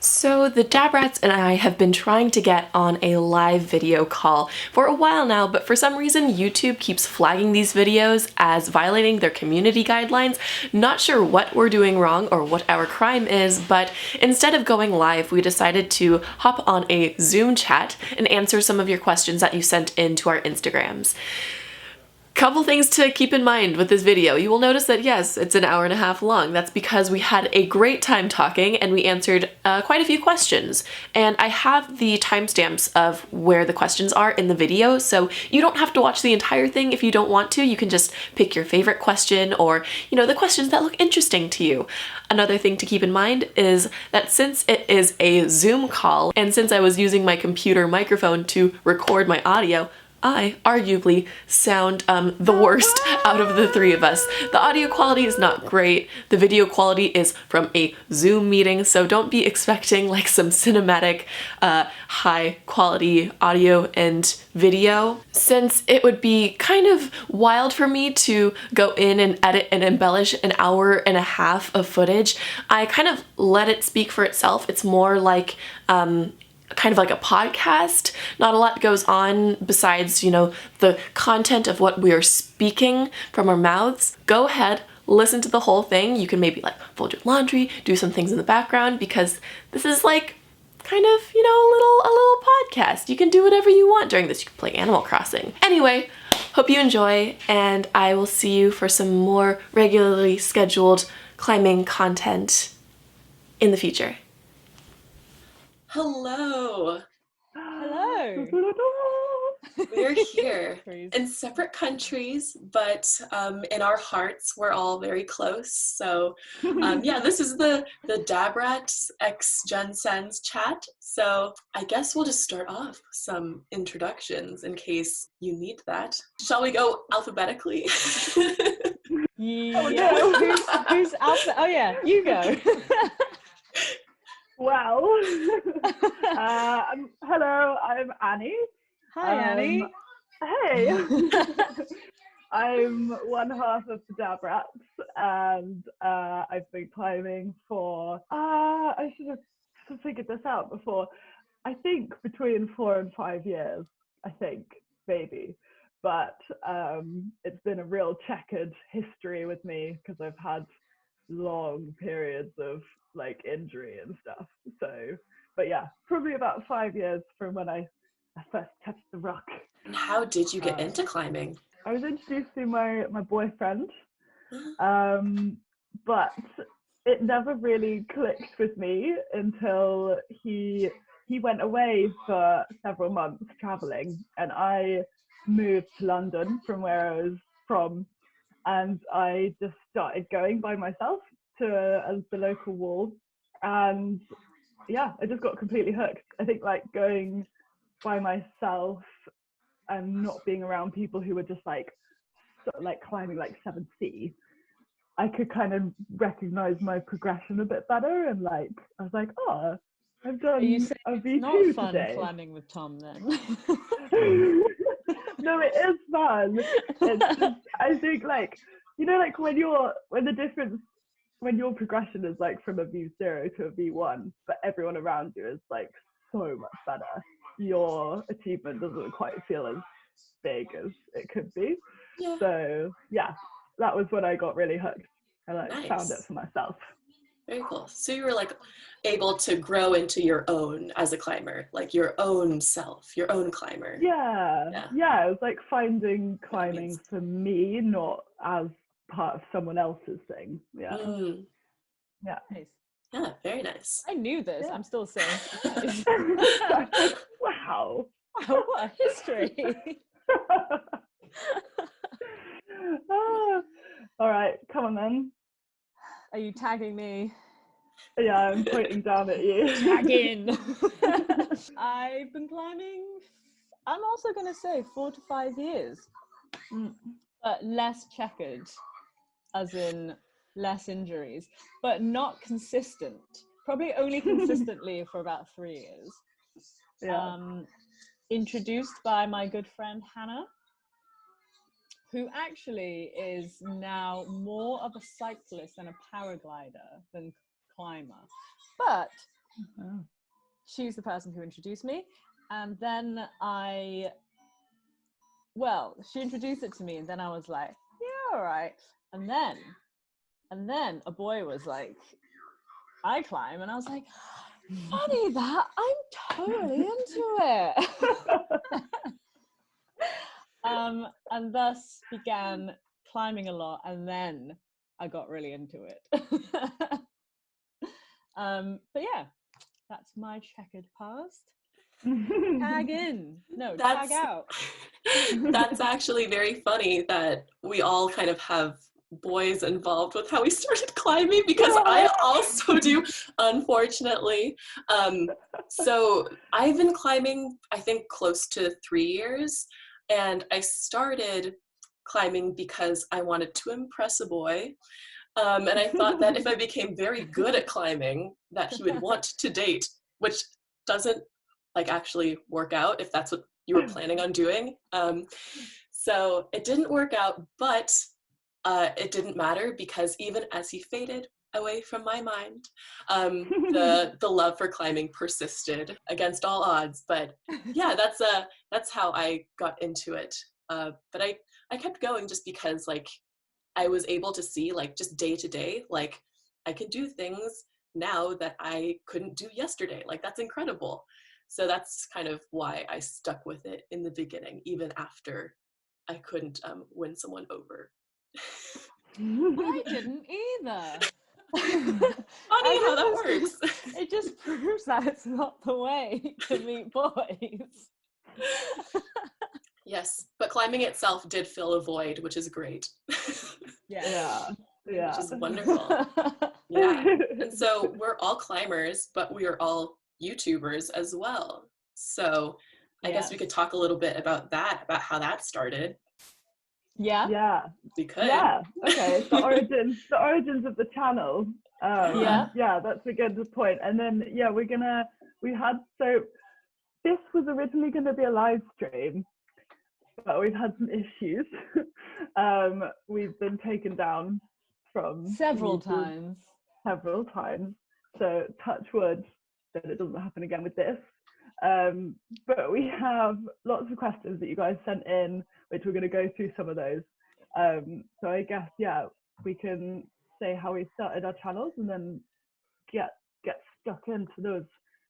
So the DabRats and I have been trying to get on a live video call for a while now, but for some reason YouTube keeps flagging these videos as violating their community guidelines. Not sure what we're doing wrong or what our crime is, but instead of going live, we decided to hop on a Zoom chat and answer some of your questions that you sent in to our Instagrams. Couple things to keep in mind with this video. You will notice that yes, it's an hour and a half long. That's because we had a great time talking and we answered quite a few questions. And I have the timestamps of where the questions are in the video, so you don't have to watch the entire thing if you don't want to. You can just pick your favorite question or, the questions that look interesting to you. Another thing to keep in mind is that since it is a Zoom call, and since I was using my computer microphone to record my audio, I arguably sound the worst out of the three of us. The audio quality is not great. The video quality is from a Zoom meeting, so don't be expecting like some cinematic, high quality audio and video. Since it would be kind of wild for me to go in and edit and embellish an hour and a half of footage, I kind of let it speak for itself. It's more like, kind of like a podcast. Not a lot goes on besides, the content of what we are speaking from our mouths. Go ahead, listen to the whole thing. You can maybe like fold your laundry, do some things in the background, because this is like kind of, a little podcast. You can do whatever you want during this. You can play Animal Crossing. Anyway, hope you enjoy, and I will see you for some more regularly scheduled climbing content in the future. Hello. Hello. We're here in separate countries, but in our hearts, we're all very close. So this is the DabRats x Jenn Sen's chat. So I guess we'll just start off with some introductions in case you need that. Shall we go alphabetically? Yeah. Oh, no. Who's alpha? Oh yeah, you go. Well, hello, I'm Annie. Hi, Annie. Hey. I'm one half of the DabRats, and I've been climbing for, I should have figured this out before, I think between 4 and 5 years, maybe. But it's been a real checkered history with me because I've had long periods of like injury and stuff. So, but yeah, probably about 5 years from when I first touched the rock. And how did you get into climbing? I was introduced to my boyfriend, but it never really clicked with me until he went away for several months traveling, and I moved to London from where I was from, and I just started going by myself to the local wall, and yeah, I just got completely hooked. I think like going by myself and not being around people who were just like climbing like 7C, I could kind of recognize my progression a bit better, and like I was like, oh, I've done a V2 not fun today. climbing with Tom then. No, it is fun. It's just, I think like, like when your progression is like from a V0 to a V1, but everyone around you is like so much better, your achievement doesn't quite feel as big as it could be. Yeah. So yeah, that was when I got really hooked. I found it for myself. Very cool. So you were like able to grow into your own as a climber, like your own self, your own climber. Yeah. It was like finding climbing for me, not as part of someone else's thing. Yeah. Yeah. Nice. Yeah, very nice. I knew this. Yeah. I'm still saying. Wow. What a history. All right, come on then. Are you tagging me? Yeah, I'm pointing down at you. Tagging. I've been climbing, I'm also going to say 4 to 5 years, but less checkered, as in less injuries, but not consistent. Probably only consistently for about 3 years. Yeah. Introduced by my good friend Hannah, who actually is now more of a cyclist and a paraglider than climber. But Oh. She's the person who introduced me. And then she introduced it to me, and then I was like, yeah, all right. And then a boy was like, I climb, and I was like, funny that, I'm totally into it. And thus began climbing a lot, and then I got really into it. But yeah, that's my checkered past. Tag in. No, tag out. That's actually very funny that we all kind of have boys involved with how we started climbing, because I also do, unfortunately. So I've been climbing, I think, close to 3 years, and I started climbing because I wanted to impress a boy. And I thought that if I became very good at climbing, that he would want to date, which doesn't actually work out if that's what you were planning on doing. So it didn't work out, but it didn't matter, because even as he faded away from my mind, the love for climbing persisted against all odds. But yeah, that's how I got into it. But I kept going just because I was able to see just day to day, I can do things now that I couldn't do yesterday. That's incredible. So that's kind of why I stuck with it in the beginning, even after I couldn't win someone over. I didn't either. Funny how that works. It just proves that it's not the way to meet boys. Yes, but climbing itself did fill a void, which is great. Yeah. Which is wonderful. Yeah. And so we're all climbers, but we are all YouTubers as well. So I guess we could talk a little bit about how that started. Yeah. We could. Yeah. Okay. The origins of the channel. Yeah, that's a good point. And then this was originally going to be a live stream, but we've had some issues. We've been taken down from several YouTube times. So touch wood that it doesn't happen again with this. But we have lots of questions that you guys sent in, which we're going to go through some of those. So I guess we can say how we started our channels and then get stuck into those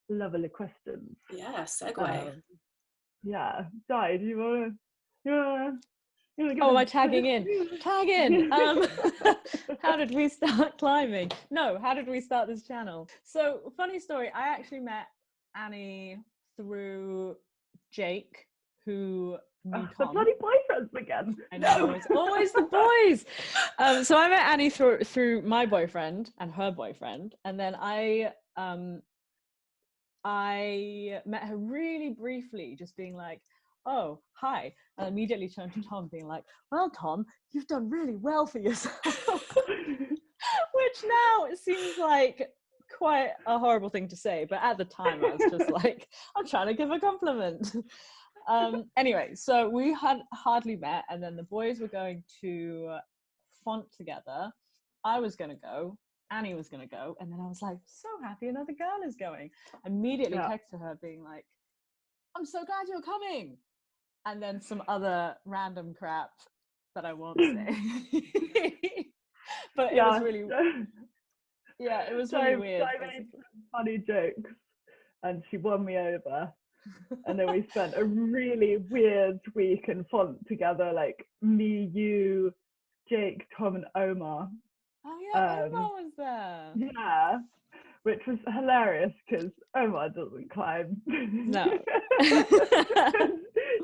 lovely questions. Yeah, segue. Di, do you wanna am I tagging in? Tag in. How did we start climbing? No, how did we start this channel? So, funny story, I actually met Annie through Jake, who knew Tom. The bloody boyfriends again. I know, it's always the boys. So I met Annie through my boyfriend and her boyfriend, and then I met her really briefly, just being like, oh, hi, and immediately turned to Tom being like, well, Tom, you've done really well for yourself. Which now it seems like quite a horrible thing to say, but at the time I was just like, I'm trying to give a compliment. Anyway, so we had hardly met, and then the boys were going to font together. I was going to go, Annie was going to go, and then I was like, so happy another girl is going. Immediately texted her being like, I'm so glad you're coming. And then some other random crap that I won't say. But it was really, it was really weird. I made some funny jokes and she won me over. And then we spent a really weird week in font together, like me, you, Jake, Tom, and Omar. Oh yeah, Omar was there. Yeah, which was hilarious because Omar doesn't climb. No.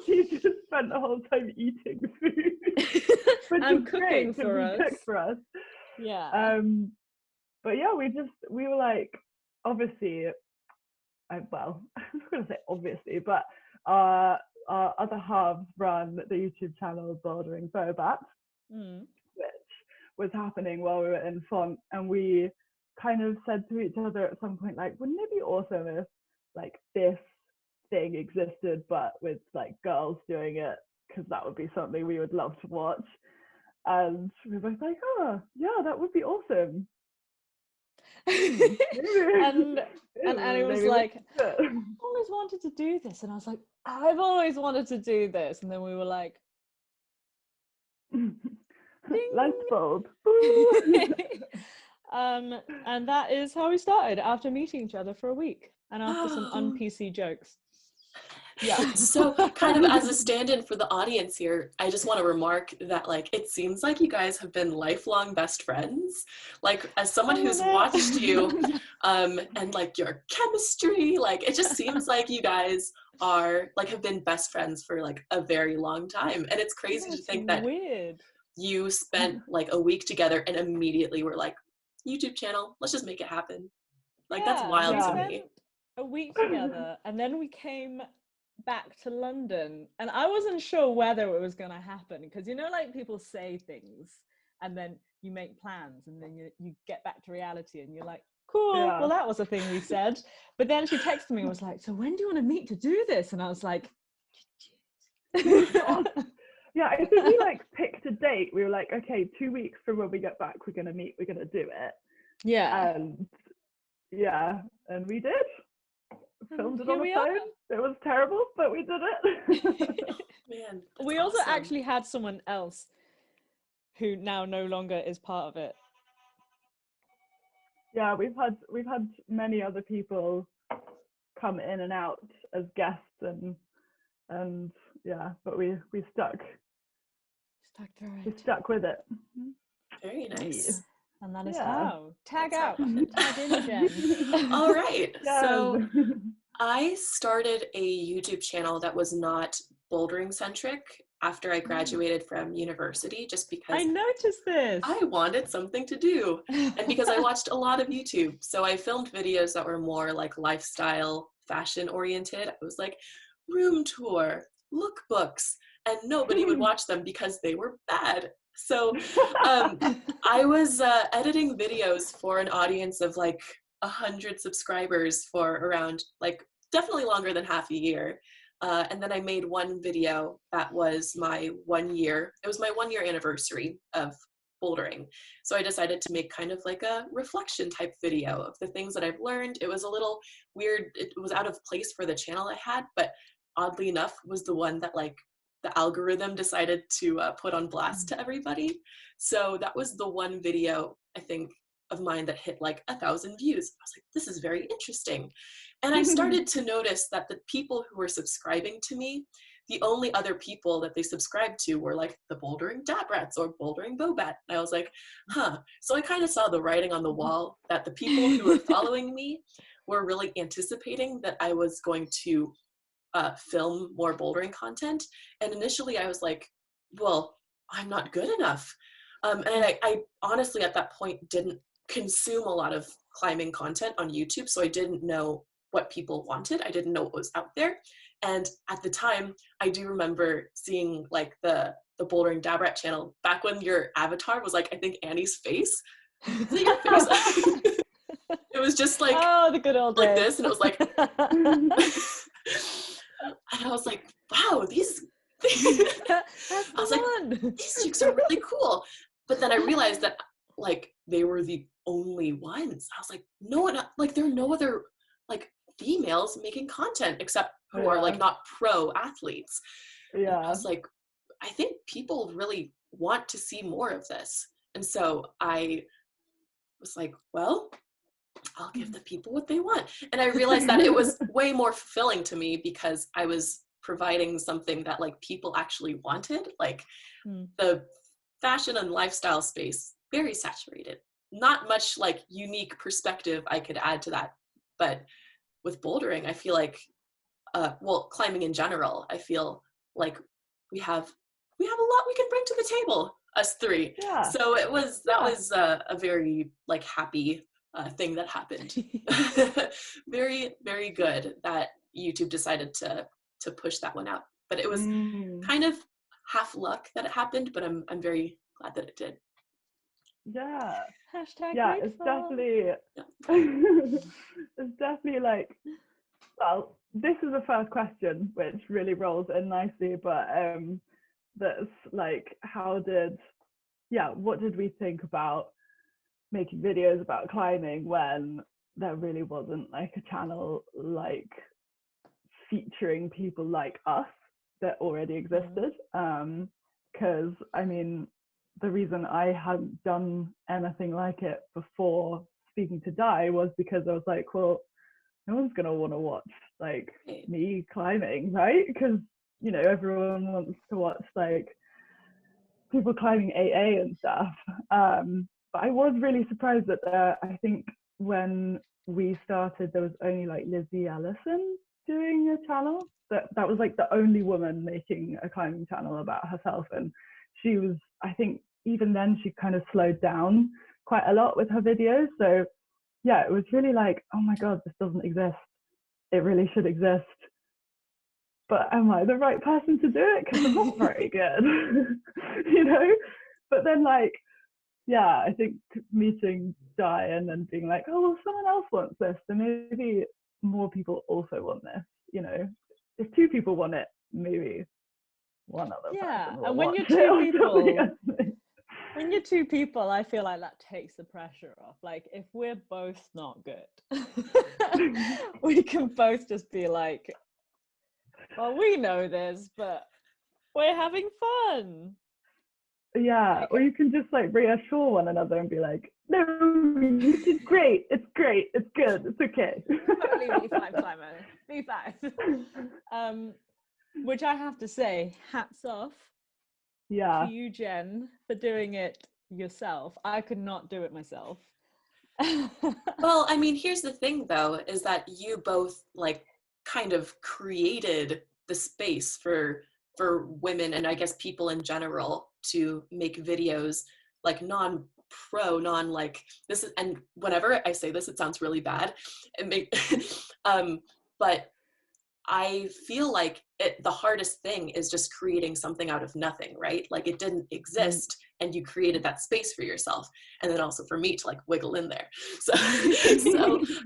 He just spent the whole time eating food. And cooking for us. Cooked for us. Yeah. But yeah, we were like, obviously, I'm not going to say obviously, but our other halves run the YouTube channel Bouldering DabRats, which was happening while we were in font, and we kind of said to each other at some point, like, wouldn't it be awesome if like this thing existed but with like girls doing it, because that would be something we would love to watch. And we were both like, oh yeah, that would be awesome. and he was Maybe like, we should. I've always wanted to do this. And I was like, I've always wanted to do this. And then we were like, Light bulb. and that is how we started, after meeting each other for a week and after some un-PC jokes. Yeah. So kind of as a stand-in for the audience here, I just want to remark that like it seems like you guys have been lifelong best friends. Like as someone who's watched you and like your chemistry, like it just seems like you guys are like have been best friends for like a very long time. And it's crazy to think that weird. You spent like a week together and immediately were like, YouTube channel, let's just make it happen. Like that's wild we to spent me. a week together, and then we came back to London, and I wasn't sure whether it was going to happen, because you know, like people say things and then you make plans and then you get back to reality and you're like, cool, well that was a thing we said. But then she texted me and was like, so when do you want to meet to do this? And I was like, yeah, I think we like picked a date. We were like, okay, 2 weeks from when we get back, we're gonna meet, we're gonna do it. Yeah. And we did. Filmed it on we a phone. It was terrible, but we did it. Man, we also actually had someone else who now no longer is part of it. Yeah, we've had many other people come in and out as guests, and yeah, but we stuck through it. we stuck with it. Very nice. And that is how. Tag out. Tag in, Jen. All right. Yes. So I started a YouTube channel that was not bouldering centric after I graduated from university, just because I noticed this. I wanted something to do and because I watched a lot of YouTube. So I filmed videos that were more like lifestyle, fashion oriented. I was like, room tour, lookbooks, and nobody would watch them because they were bad. So I was editing videos for an audience of like 100 subscribers for around like definitely longer than half a year. And then I made one video that was my 1 year. It was my 1 year anniversary of bouldering. So I decided to make kind of like a reflection type video of the things that I've learned. It was a little weird. It was out of place for the channel I had, but oddly enough was the one that like the algorithm decided to put on blast to everybody. So that was the one video I think of mine that hit like 1,000 views. I was like, this is very interesting. And I started to notice that the people who were subscribing to me, the only other people that they subscribed to were like the Bouldering DabRats or Bouldering Bobat. And I was like, huh. So I kind of saw the writing on the wall that the people who were following me were really anticipating that I was going to film more bouldering content. And initially I was like, well, I'm not good enough. And I honestly at that point didn't consume a lot of climbing content on YouTube. So I didn't know what people wanted. I didn't know what was out there. And at the time, I do remember seeing like the Bouldering DabRat channel back when your avatar was like, I think Annie's face. Is it your face? It was just like, oh, the good old like days. this. And it was like, and I was like, wow, these I was like, these chicks are really cool. But then I realized that like they were the only ones. I was like, no one, like there are no other like females making content except who are like not pro athletes. Yeah. And I was like, I think people really want to see more of this. And so I was like, well, I'll give the people what they want. And I realized that it was way more fulfilling to me because I was providing something that like people actually wanted. Like the fashion and lifestyle space, very saturated. Not much like unique perspective I could add to that. But with bouldering, I feel like, well, climbing in general, I feel like we have a lot we can bring to the table, us three. Yeah. So that was a very like happy thing that happened. Very, very good that YouTube decided to push that one out. But it was kind of half luck that it happened, but I'm very glad that it did. Yeah. Hashtag yeah, grateful. It's definitely like, well, this is the first question which really rolls in nicely, but that's like, what did we think about making videos about climbing when there really wasn't like a channel like featuring people like us that already existed. Because I mean, the reason I hadn't done anything like it before speaking to Di was because I was like, well, no one's gonna want to watch like me climbing, right? Because you know everyone wants to watch like people climbing AA and stuff. But I was really surprised that I think when we started, there was only like Lizzie Ellison doing a channel. That was like the only woman making a climbing channel about herself, and she was, I think, even then she kind of slowed down quite a lot with her videos. So yeah, it was really like, oh my god, this doesn't exist. It really should exist. But am I the right person to do it? Because I'm not very good, you know? But then like, yeah, I think meeting Di and then being like, oh, well, someone else wants this, then maybe more people also want this, you know? If two people want it, maybe one other person will and when watch you're two it people, when you're two people, I feel like that takes the pressure off. Like if we're both not good, we can both just be like, well, we know this, but we're having fun. Yeah, or you can just like reassure one another and be like, no, you did great. It's great. It's good. It's okay. Totally B5, Simon. B5. Which I have to say, hats off to you, Jen, for doing it yourself. I could not do it myself. Well, I mean, here's the thing though, is that you both like kind of created the space for women and I guess people in general to make videos like non-pro, like this is, and whenever I say this, it sounds really bad. But I feel like the hardest thing is just creating something out of nothing, right? Like it didn't exist and you created that space for yourself. And then also for me to like wiggle in there. So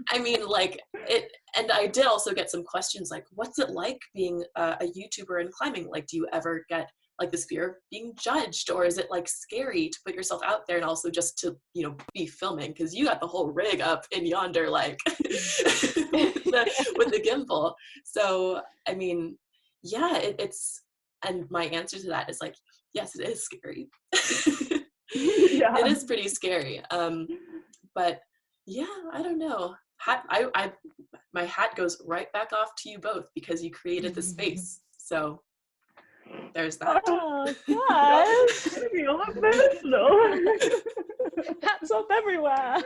I mean, like it, and I did also get some questions like, what's it like being a YouTuber and climbing? Like, do you ever get like this fear of being judged, or is it like scary to put yourself out there and also just to, you know, be filming? Because you got the whole rig up in yonder, like with the gimbal. So I mean, yeah, it's, and my answer to that is like, yes, it is scary. Yeah. It is pretty scary. But yeah, I don't know. My hat goes right back off to you both because you created the space. So there's that. Oh, guys. Maybe all emotional. Hats off everywhere.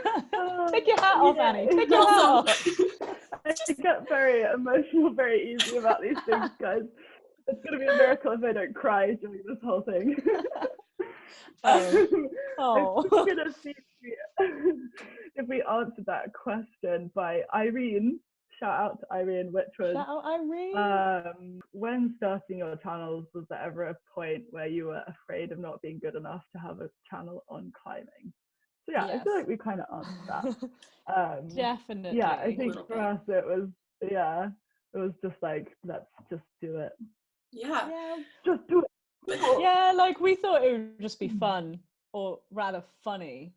Take your hat off, Annie. Take your hat off. I get very emotional very easy about these things, guys. It's going to be a miracle if I don't cry during this whole thing. I'm going to see if we answered that question by Irene. Shout out to Irene, which was, shout out Irene. When starting your channels, was there ever a point where you were afraid of not being good enough to have a channel on climbing? So yeah, yes. I feel like we kind of answered that. Definitely. Yeah, I think for us it was just like, let's just do it. Yeah. Just do it. Yeah, like we thought it would just be fun, or rather funny,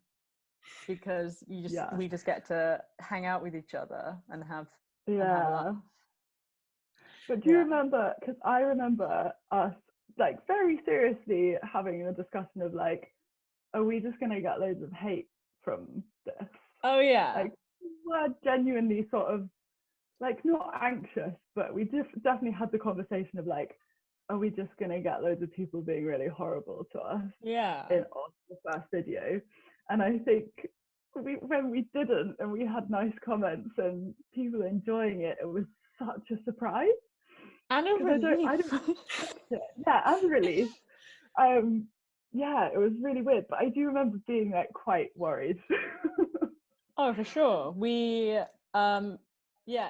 because we just get to hang out with each other and have laugh. But do you remember, because I remember us like very seriously having a discussion of like, are we just gonna get loads of hate from this? Oh yeah. Like we're genuinely sort of like not anxious, but we definitely had the conversation of like, are we just gonna get loads of people being really horrible to us? Yeah. On the first video. And I think when we didn't and we had nice comments and people enjoying it, it was such a surprise. And a relief. I don't yeah, and a relief. Yeah, it was really weird, but I do remember being like quite worried. Oh, for sure. We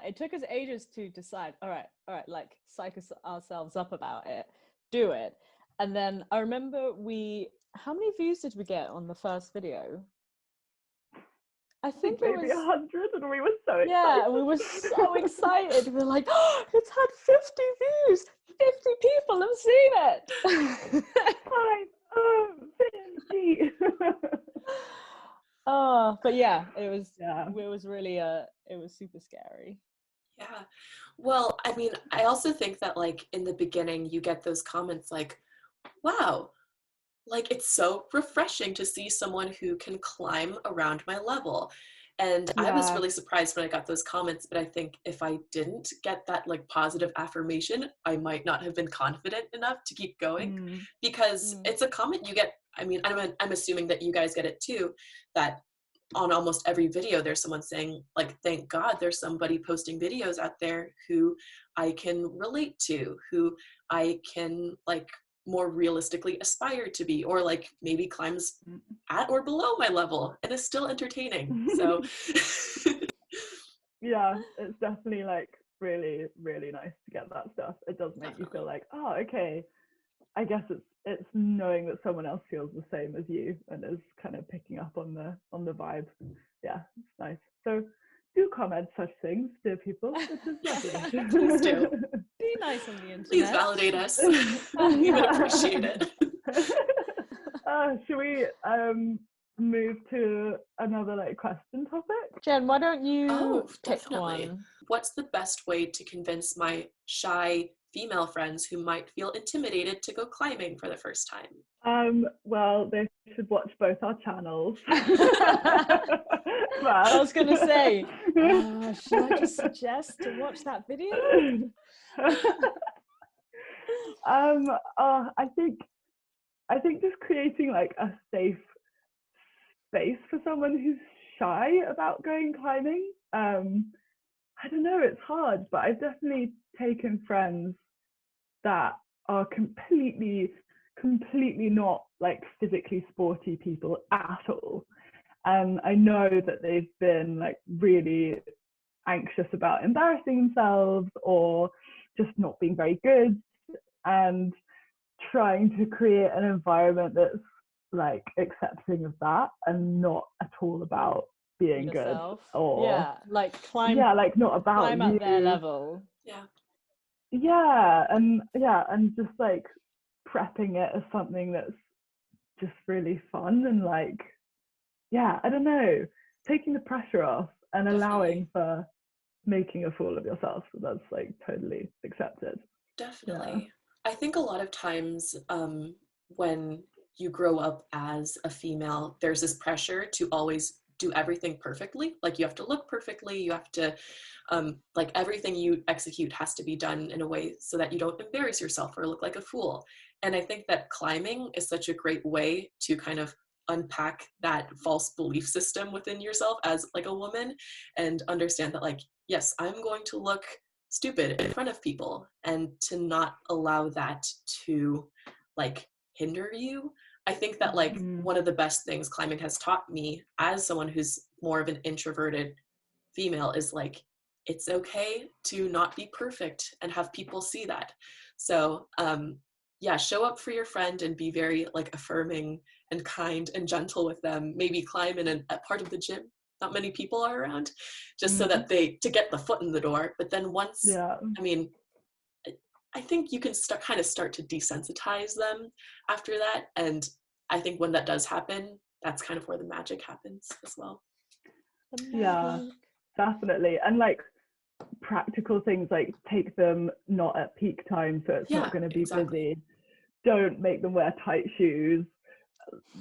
it took us ages to decide, all right, like psych ourselves up about it, do it. And then I remember how many views did we get on the first video? I think it maybe was 100, and we were so excited. Yeah, we were so excited. We were like, oh, it's had 50 views. 50 people have seen it. 50. But yeah, it was really it was super scary. Yeah. Well, I mean, I also think that like in the beginning you get those comments like, wow, like it's so refreshing to see someone who can climb around my level. And I was really surprised when I got those comments, but I think if I didn't get that like positive affirmation, I might not have been confident enough to keep going, because it's a comment you get. I mean, I'm assuming that you guys get it too, that on almost every video there's someone saying like, thank God there's somebody posting videos out there who I can relate to, who I can like more realistically aspire to be, or like maybe climbs at or below my level and is still entertaining. So yeah, it's definitely like really, really nice to get that stuff. It does make you feel like, oh, okay, I guess it's knowing that someone else feels the same as you and is kind of picking up on the vibe. Yeah, it's nice. So do comment such things, dear people. It is lovely. Please do. Be nice on the internet. Please validate us. We would appreciate it. Should we move to another like question topic? Jen, why don't you pick definitely. one? What's the best way to convince my shy female friends who might feel intimidated to go climbing for the first time? Well, they should watch both our channels. I was going to say, should I just suggest to watch that video? I think just creating like a safe space for someone who's shy about going climbing. I don't know, it's hard, but I've definitely taken friends that are completely not like physically sporty people at all. And I know that they've been like really anxious about embarrassing themselves or just not being very good, and trying to create an environment that's like accepting of that and not at all about being yourself. Good or like climb not about climb you. at their level. And just like prepping it as something that's just really fun and like I don't know, taking the pressure off and allowing for making a fool of yourself. So that's like totally accepted. Definitely. I think a lot of times when you grow up as a female, there's this pressure to always do everything perfectly. Like you have to look perfectly, you have to like everything you execute has to be done in a way so that you don't embarrass yourself or look like a fool. And I think that climbing is such a great way to kind of unpack that false belief system within yourself as like a woman and understand that like, yes, I'm going to look stupid in front of people, and to not allow that to like hinder you. I think that like one of the best things climbing has taught me as someone who's more of an introverted female is like, it's okay to not be perfect and have people see that. So show up for your friend and be very like affirming and kind and gentle with them. Maybe climb in a part of the gym not many people are around, just so that to get the foot in the door. But then once, I mean, I think you can start to desensitize them after that. And I think when that does happen, that's kind of where the magic happens as well. Yeah, definitely. And like practical things like take them not at peak time, so it's not going to be busy. Don't make them wear tight shoes.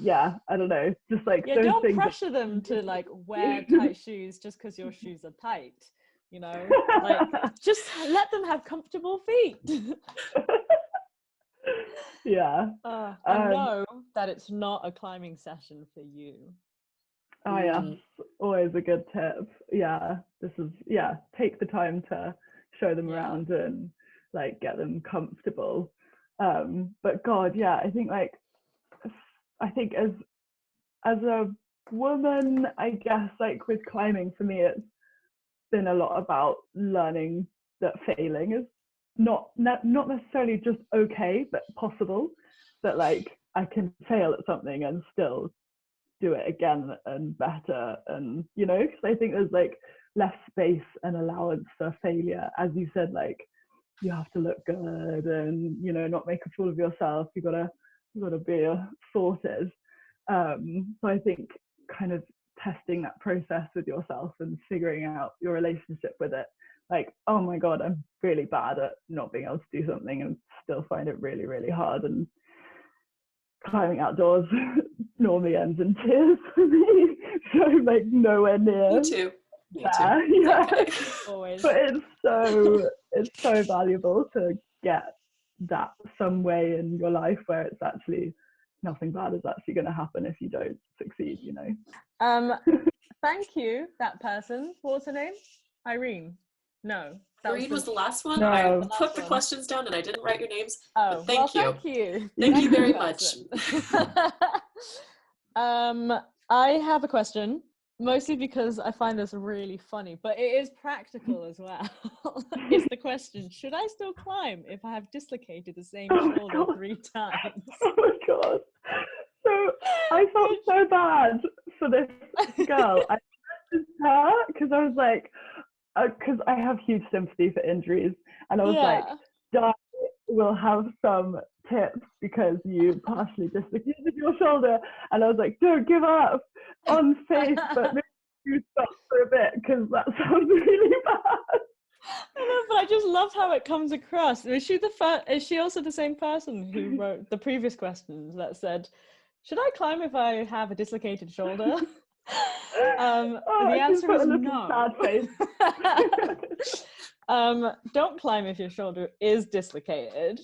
I don't know, just like those don't things pressure them to like wear tight shoes just because your shoes are tight, you know, like just let them have comfortable feet. I know that it's not a climbing session for you. Always a good tip. This is take the time to show them around and like get them comfortable. But God, I think as a woman, I guess like with climbing, for me it's been a lot about learning that failing is not necessarily just okay, but possible. That like I can fail at something and still do it again and better, and you know, because I think there's like less space and allowance for failure. As you said, like you have to look good and, you know, not make a fool of yourself. You gotta be sorted. So I think kind of testing that process with yourself and figuring out your relationship with it. Like, oh my God, I'm really bad at not being able to do something and still find it really, really hard. And climbing outdoors normally ends in tears for me. So I'm like nowhere near. Me too. Yeah. Okay. Always. But it's so valuable to get that some way in your life where it's actually nothing bad is actually going to happen if you don't succeed, you know. Thank you, that person. What's her name? Irene. No. Irene was the last one. No. I The put the questions down and I didn't write your names. Oh, thank you. Thank you. Thank you very much. I have a question, mostly because I find this really funny, but it is practical as well. It's the question, should I still climb if I have dislocated the same shoulder 3 times? Oh my God. So I felt so bad for this girl. I messaged her because I was like, because I have huge sympathy for injuries, and I was like, Di will have some tips because you partially dislocated your shoulder, and I was like, don't give up on faith, but maybe you stop for a bit because that sounds really bad. I know, but I just love how it comes across. Is she also the same person who wrote the previous questions that said, should I climb if I have a dislocated shoulder? The answer is no. Sad face. Don't climb if your shoulder is dislocated.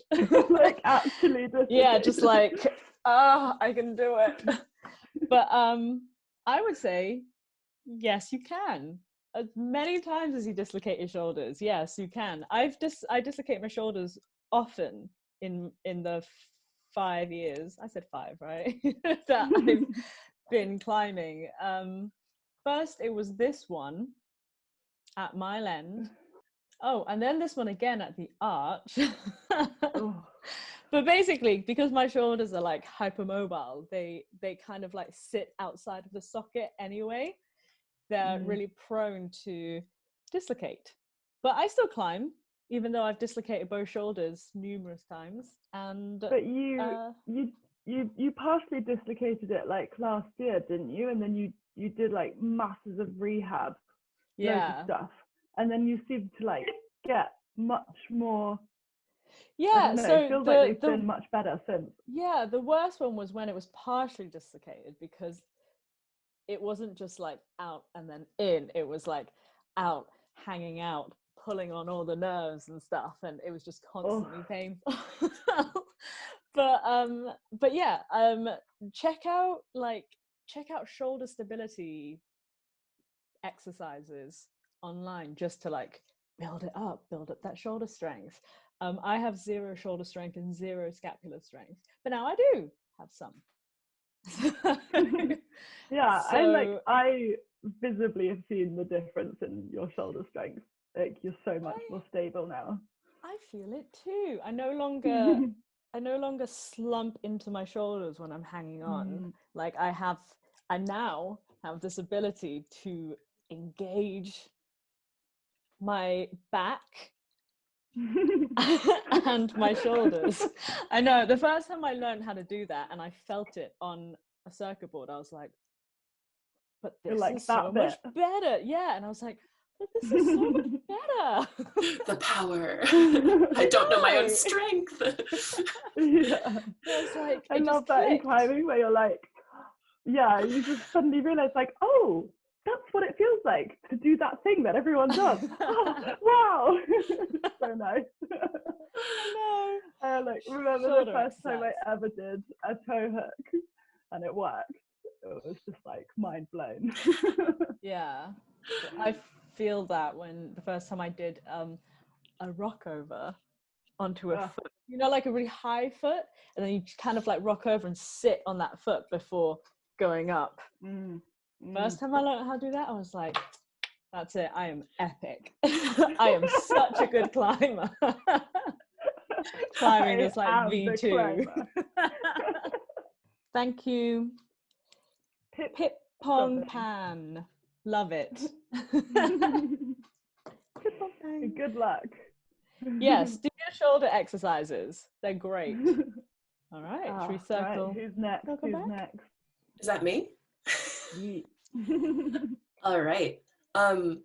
Like actually dislocated. Yeah, just like, I can do it. But I would say, yes, you can. As many times as you dislocate your shoulders, yes, you can. I dislocate my shoulders often in the 5 years. I said 5, right? That I've been climbing. First, it was this one at Mile End. Oh, and then this one again at the Arch. But basically, because my shoulders are like hypermobile, they kind of like sit outside of the socket anyway. They're really prone to dislocate. But I still climb, even though I've dislocated both shoulders numerous times. And but you partially dislocated it like last year, didn't you? And then you did like masses of rehab, loads of stuff, and then you seem to like get much more. Yeah, so it feels like they've been much better since. Yeah, the worst one was when it was partially dislocated, because it wasn't just like out and then in, it was like out, hanging out, pulling on all the nerves and stuff, and it was just constantly painful. But yeah, check out shoulder stability exercises online just to like build up that shoulder strength. I have 0 shoulder strength and 0 scapular strength, but now I do have some. Yeah, so, I visibly have seen the difference in your shoulder strength. Like you're so much more stable now. I feel it too. I no longer slump into my shoulders when I'm hanging on. Like I now have this ability to engage my back and my shoulders. I know, the first time I learned how to do that and I felt it on a circuit board, I was like, but this is so much better. Yeah, and I was like, but this is so much better. The power. I don't know my own strength. Yeah. It's like, I love that in climbing where you're like, yeah, you just suddenly realize like, oh, that's what it feels like to do that thing that everyone does. Oh, wow. So nice. I know. Remember the first time I ever did a toe hook and it worked. It was just like mind blown. Yeah, I feel that when the first time I did a rock over onto a foot, like a really high foot, and then you kind of like rock over and sit on that foot before going up. First time I learned how to do that, I was like, that's it, I am epic. I am such a good climber. Climbing is like V2. Thank you. Pip Pong Pan. Love it. Good luck. Yes, do your shoulder exercises. They're great. All right, should we circle? Right. Who's next? Who's next? Is that me? All right. I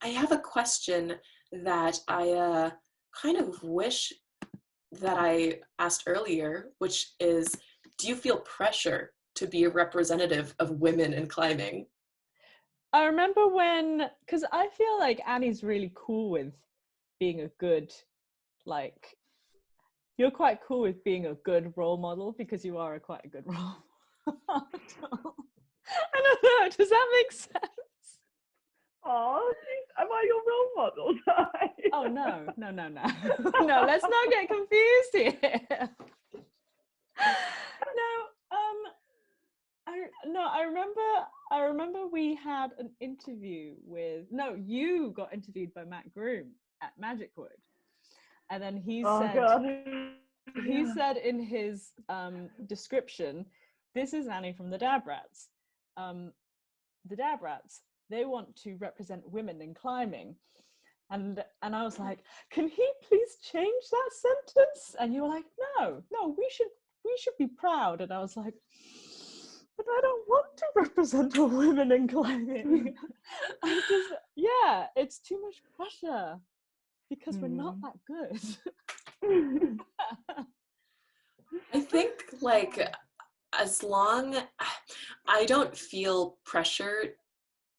have a question that I kind of wish that I asked earlier, which is, do you feel pressure to be a representative of women in climbing? I remember because I feel like Annie's really cool with being a good, like, you're quite cool with being a good role model because you are quite a good role model. I don't know, does that make sense? Oh, am I your role model? Oh, no. No, let's not get confused here. I remember we had an interview you got interviewed by Matt Groom at Magicwood. And then he said in his description, "This is Annie from the DabRats. The DabRats, they want to represent women in climbing." And I was like, "Can he please change that sentence?" And you were like, "No, we should be proud." And I was like, "But I don't want to represent all women in climbing." It's too much pressure because we're not that good. I think as long I don't feel pressure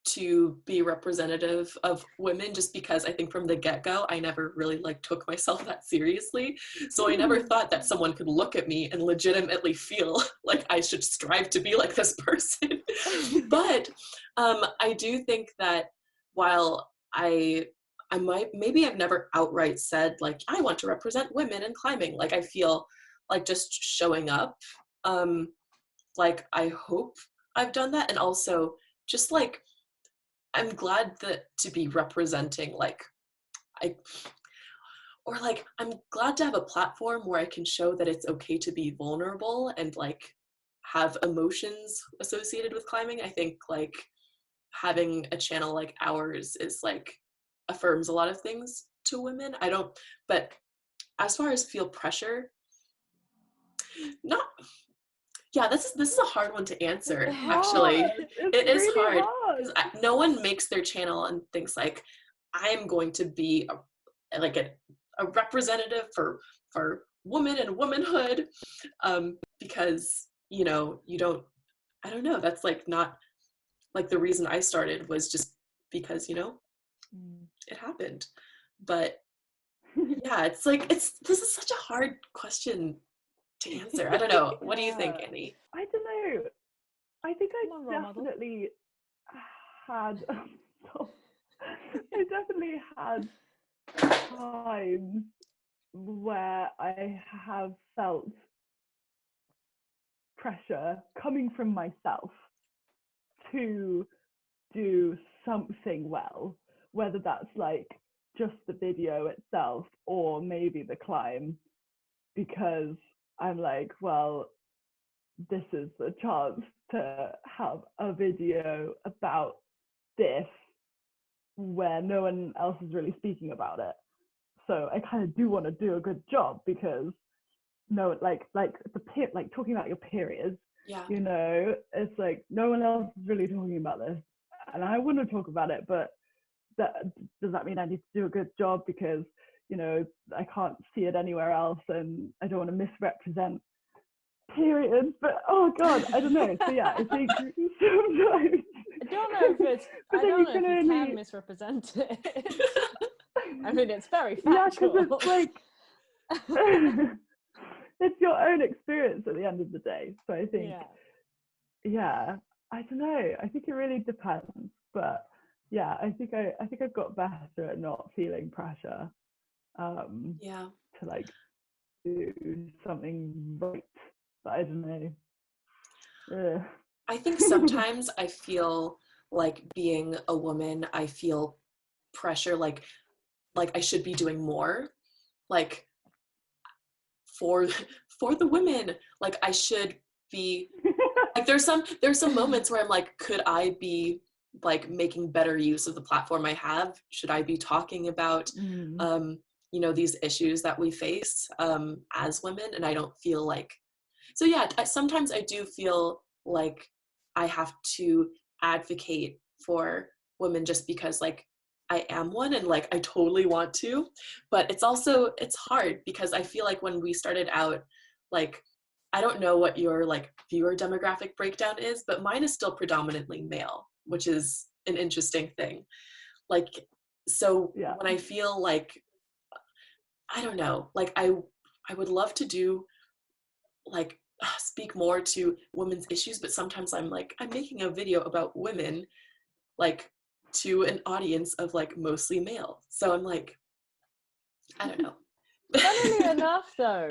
to be representative of women, just because I think from the get-go I never really took myself that seriously, so I never thought that someone could look at me and legitimately feel like I should strive to be like this person. But I do think that while maybe I've never outright said I want to represent women in climbing, I feel just showing up, I hope I've done that. And also just I'm glad that to be representing I'm glad to have a platform where I can show that it's okay to be vulnerable and have emotions associated with climbing. I think having a channel like ours is affirms a lot of things to women. But as far as feel pressure, not yeah, this is a hard one to answer. Actually, it is really hard because no one makes their channel and thinks I'm going to be a representative for women and womanhood, because you don't. I don't know. That's not the reason I started was just because it happened. But yeah, it's this is such a hard question to answer. I don't know. What do you think, Annie? I don't know. I think I definitely had times where I have felt pressure coming from myself to do something well, whether that's just the video itself or maybe the climb, because I'm well, this is the chance to have a video about this where no one else is really speaking about it. So I kind of do want to do a good job because no, talking about your periods, Yeah. it's no one else is really talking about this, and I want to talk about it, but does that mean I need to do a good job because I can't see it anywhere else and I don't want to misrepresent periods? But oh god, I don't know. So yeah, I think sometimes I don't know if you can misrepresent it. I mean, it's very factual. Yeah, because it's it's your own experience at the end of the day. So I think, yeah, I don't know. I think it really depends. But yeah, I think I've got better at not feeling pressure. To do something right. But I don't know. I think sometimes I feel being a woman, I feel pressure I should be doing more for the women. I should be there's some moments where I'm could I be making better use of the platform I have? Should I be talking about these issues that we face as women? And I don't feel so yeah, sometimes I do feel I have to advocate for women just because like I am one and like I totally want to, but it's hard because I feel like when we started out, like I don't know what your like viewer demographic breakdown is, but mine is still predominantly male, which is an interesting thing. Like, so Yeah. when I feel like, I don't know, like I would love to do like speak more to women's issues, but sometimes I'm like, I'm making a video about women, like to an audience of like mostly male. So I'm like, I don't know. Funnily enough, though,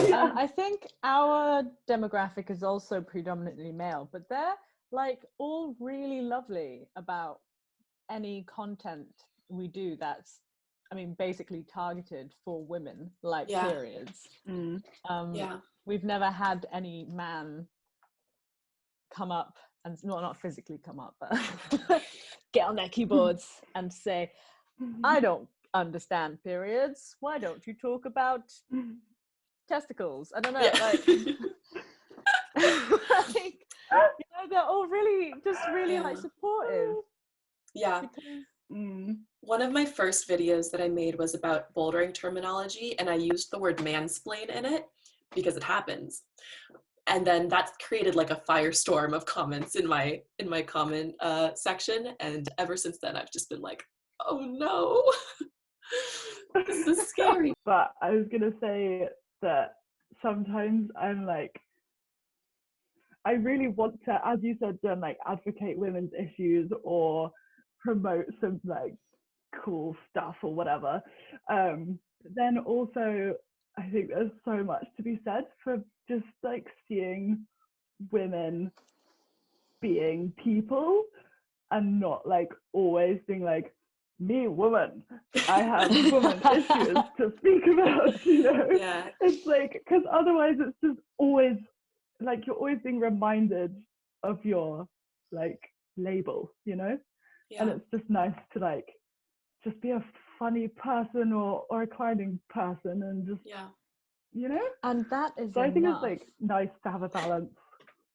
Yeah. I think our demographic is also predominantly male, but they're like all really lovely about any content we do that's, I mean, basically targeted for women, like Yeah. periods. Mm. Yeah. We've never had any man come up and not physically come up, but get on their keyboards and say, I don't understand periods. Why don't you talk about testicles? I don't know. Yeah. Like, like, you know, they're all really just really Yeah. like supportive. Yeah. Because One of my first videos that I made was about bouldering terminology, and I used the word mansplain in it because it happens. And then that created like a firestorm of comments in my comment section, and ever since then I've just been like, oh no. This is scary. But I was gonna say that sometimes I'm like, I really want to, as you said, Jen, like advocate women's issues or promote some like cool stuff or whatever. But then also, I think there's so much to be said for just like seeing women being people and not like always being like, me woman, I have woman issues to speak about, you know? Yeah. It's like, because otherwise it's just always like you're always being reminded of your like label, you know? Yeah. And it's just nice to like just be a funny person or a climbing person and just, Yeah. you know? and that is So I think enough. it's like nice to have a balance.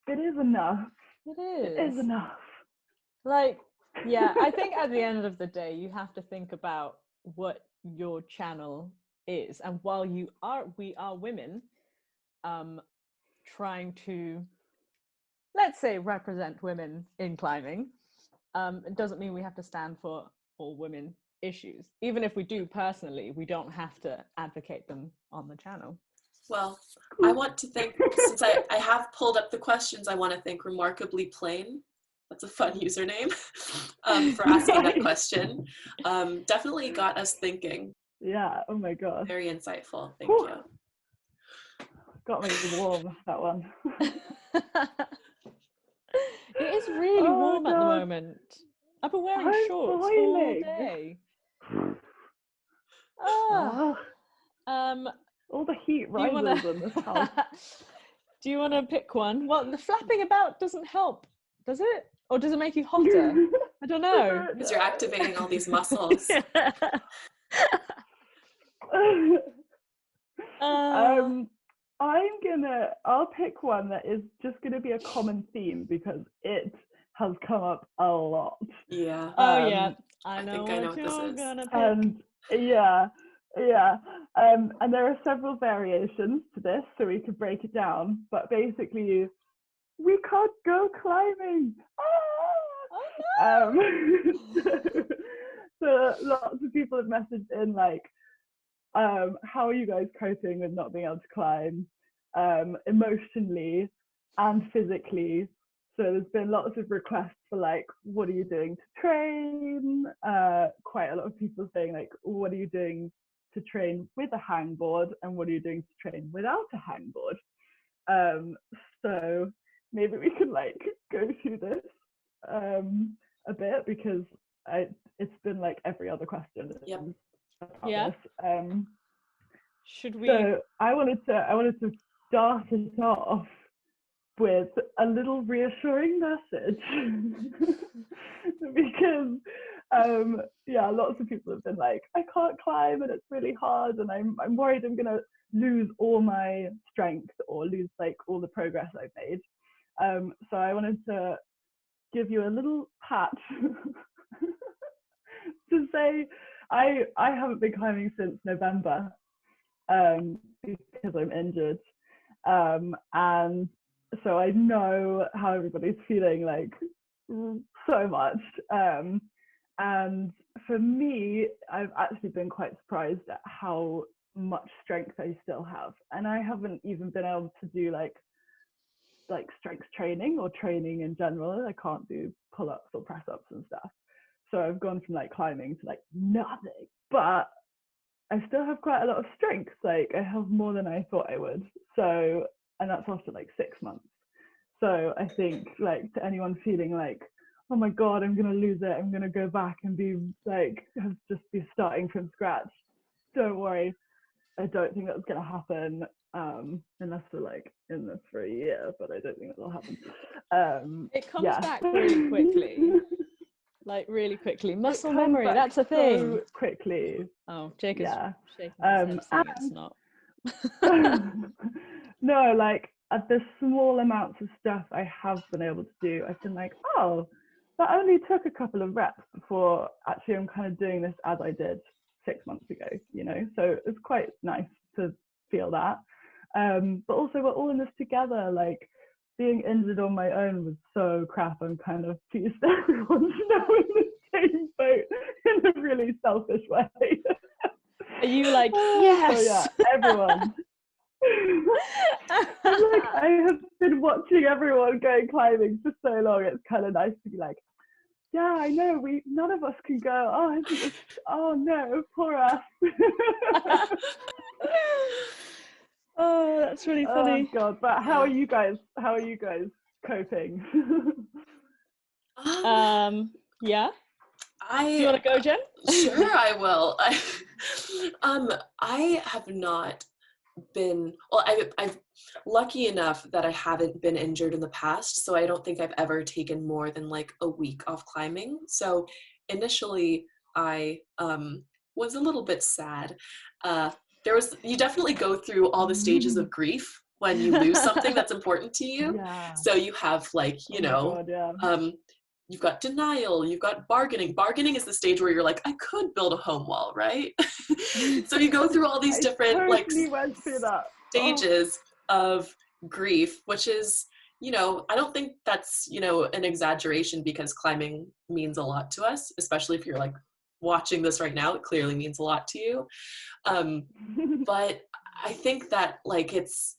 It is enough. It It is is. enough. Like, yeah, I think at the end of the day, you have to think about what your channel is. And while we are women, trying to, let's say, represent women in climbing, it doesn't mean we have to stand for all women issues. Even if we do personally, we don't have to advocate them on the channel. Well, I want to thank, since I have pulled up the questions, I want to thank Remarkably Plain. That's a fun username for asking that question. Definitely got us thinking. Yeah, oh my god. Very insightful. Thank Whew. you. Got me warm, that one. It is really Oh, warm at the God. moment. I've been wearing I'm shorts all boiling. day. Oh, Um, all the heat do you rises wanna in this house. do you wanna pick one? Well, the flapping about doesn't help, does it? Or does it make you hotter? I don't know. Because you're activating all these muscles. I'll pick one that is just gonna be a common theme because it has come up a lot. Yeah. Oh yeah, I know think I know what what this you're is. gonna pick. And yeah. And there are several variations to this, so we could break it down. But basically, we can't go climbing. Ah! Oh no! So lots of people have messaged in like, how are you guys coping with not being able to climb, emotionally and physically? So there's been lots of requests for like, what are you doing to train? Quite a lot of people saying like, what are you doing to train with a hangboard, and what are you doing to train without a hangboard? So maybe we could like go through this a bit because it's been like every other question. Yep. Yeah. This. Should we? So I wanted to start it off with a little reassuring message because lots of people have been like, I can't climb and it's really hard and I'm worried I'm gonna lose all my strength or lose like all the progress I've made. So I wanted to give you a little pat to say I haven't been climbing since November because I'm injured. And so I know how everybody's feeling, like, so much. And for me, I've actually been quite surprised at how much strength I still have. And I haven't even been able to do like strength training or training in general. I can't do pull-ups or press-ups and stuff. So I've gone from like climbing to like nothing. But I still have quite a lot of strength. Like I have more than I thought I would. So, and that's after like 6 months. So I think like to anyone feeling like, oh my God, I'm going to lose it. I'm going to go back and be like, just be starting from scratch. Don't worry. I don't think that's going to happen unless we're like in this for a year, but I don't think that'll happen. It comes back really quickly. Like really quickly. Muscle memory, that's a thing. So quickly. Oh, Jake is shaking his head saying it's not. No, like at the small amounts of stuff I have been able to do, I've been like, oh, that only took a couple of reps before actually I'm kind of doing this as I did 6 months ago, you know? So it's quite nice to feel that. But also we're all in this together. Like being injured on my own was so crap. I'm kind of pleased everyone's now in the same boat in a really selfish way. Are you like, yes? So yeah, everyone. I'm like, I have been watching everyone going climbing for so long. It's kind of nice to be like, yeah, I know, none of us can go. Oh no, poor us. Oh, that's really funny. Oh God, but how are you guys coping? Yeah. Do you want to go, Jen? Sure, I will. I have not been, well, I'm lucky enough that I haven't been injured in the past, so I don't think I've ever taken more than like a week off climbing. So initially I was a little bit sad. You definitely go through all the stages of grief when you lose something that's important to you. Yeah. So you have like, God, yeah. You've got denial, you've got bargaining. Bargaining is the stage where you're like, I could build a home wall, right? So you go through all these different totally went through that. stages of grief, which is, I don't think that's, an exaggeration, because climbing means a lot to us, especially if you're like watching this right now. It clearly means a lot to you. But I think that like it's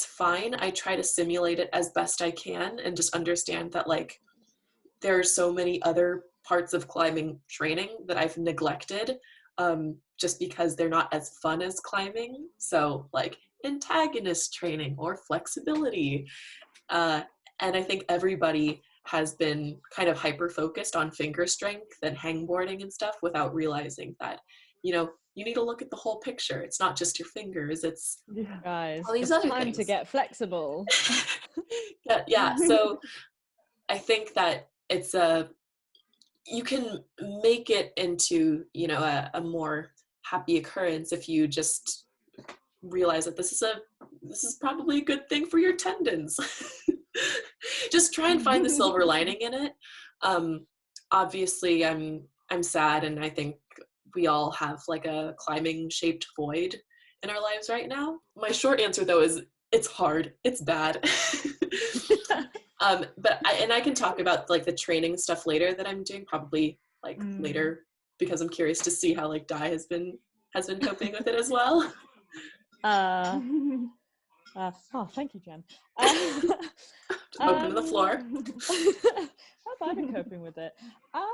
fine. I try to simulate it as best I can and just understand that like there are so many other parts of climbing training that I've neglected just because they're not as fun as climbing. So like antagonist training or flexibility. And I think everybody has been kind of hyper-focused on finger strength and hangboarding and stuff without realizing that, you need to look at the whole picture. It's not just your fingers, it's guys, all these it's other time things. to get flexible. Yeah, so I think that it's you can make it into, a more happy occurrence if you just realize that this is probably a good thing for your tendons. Just try and find the silver lining in it. Obviously I'm sad, and I think we all have like a climbing shaped void in our lives right now. My short answer though is it's hard, it's bad. But I can talk about like the training stuff later that I'm doing, probably like later, because I'm curious to see how like Di has been coping with it as well. Oh, thank you, Jen. Open to the floor. How's I been coping with it? I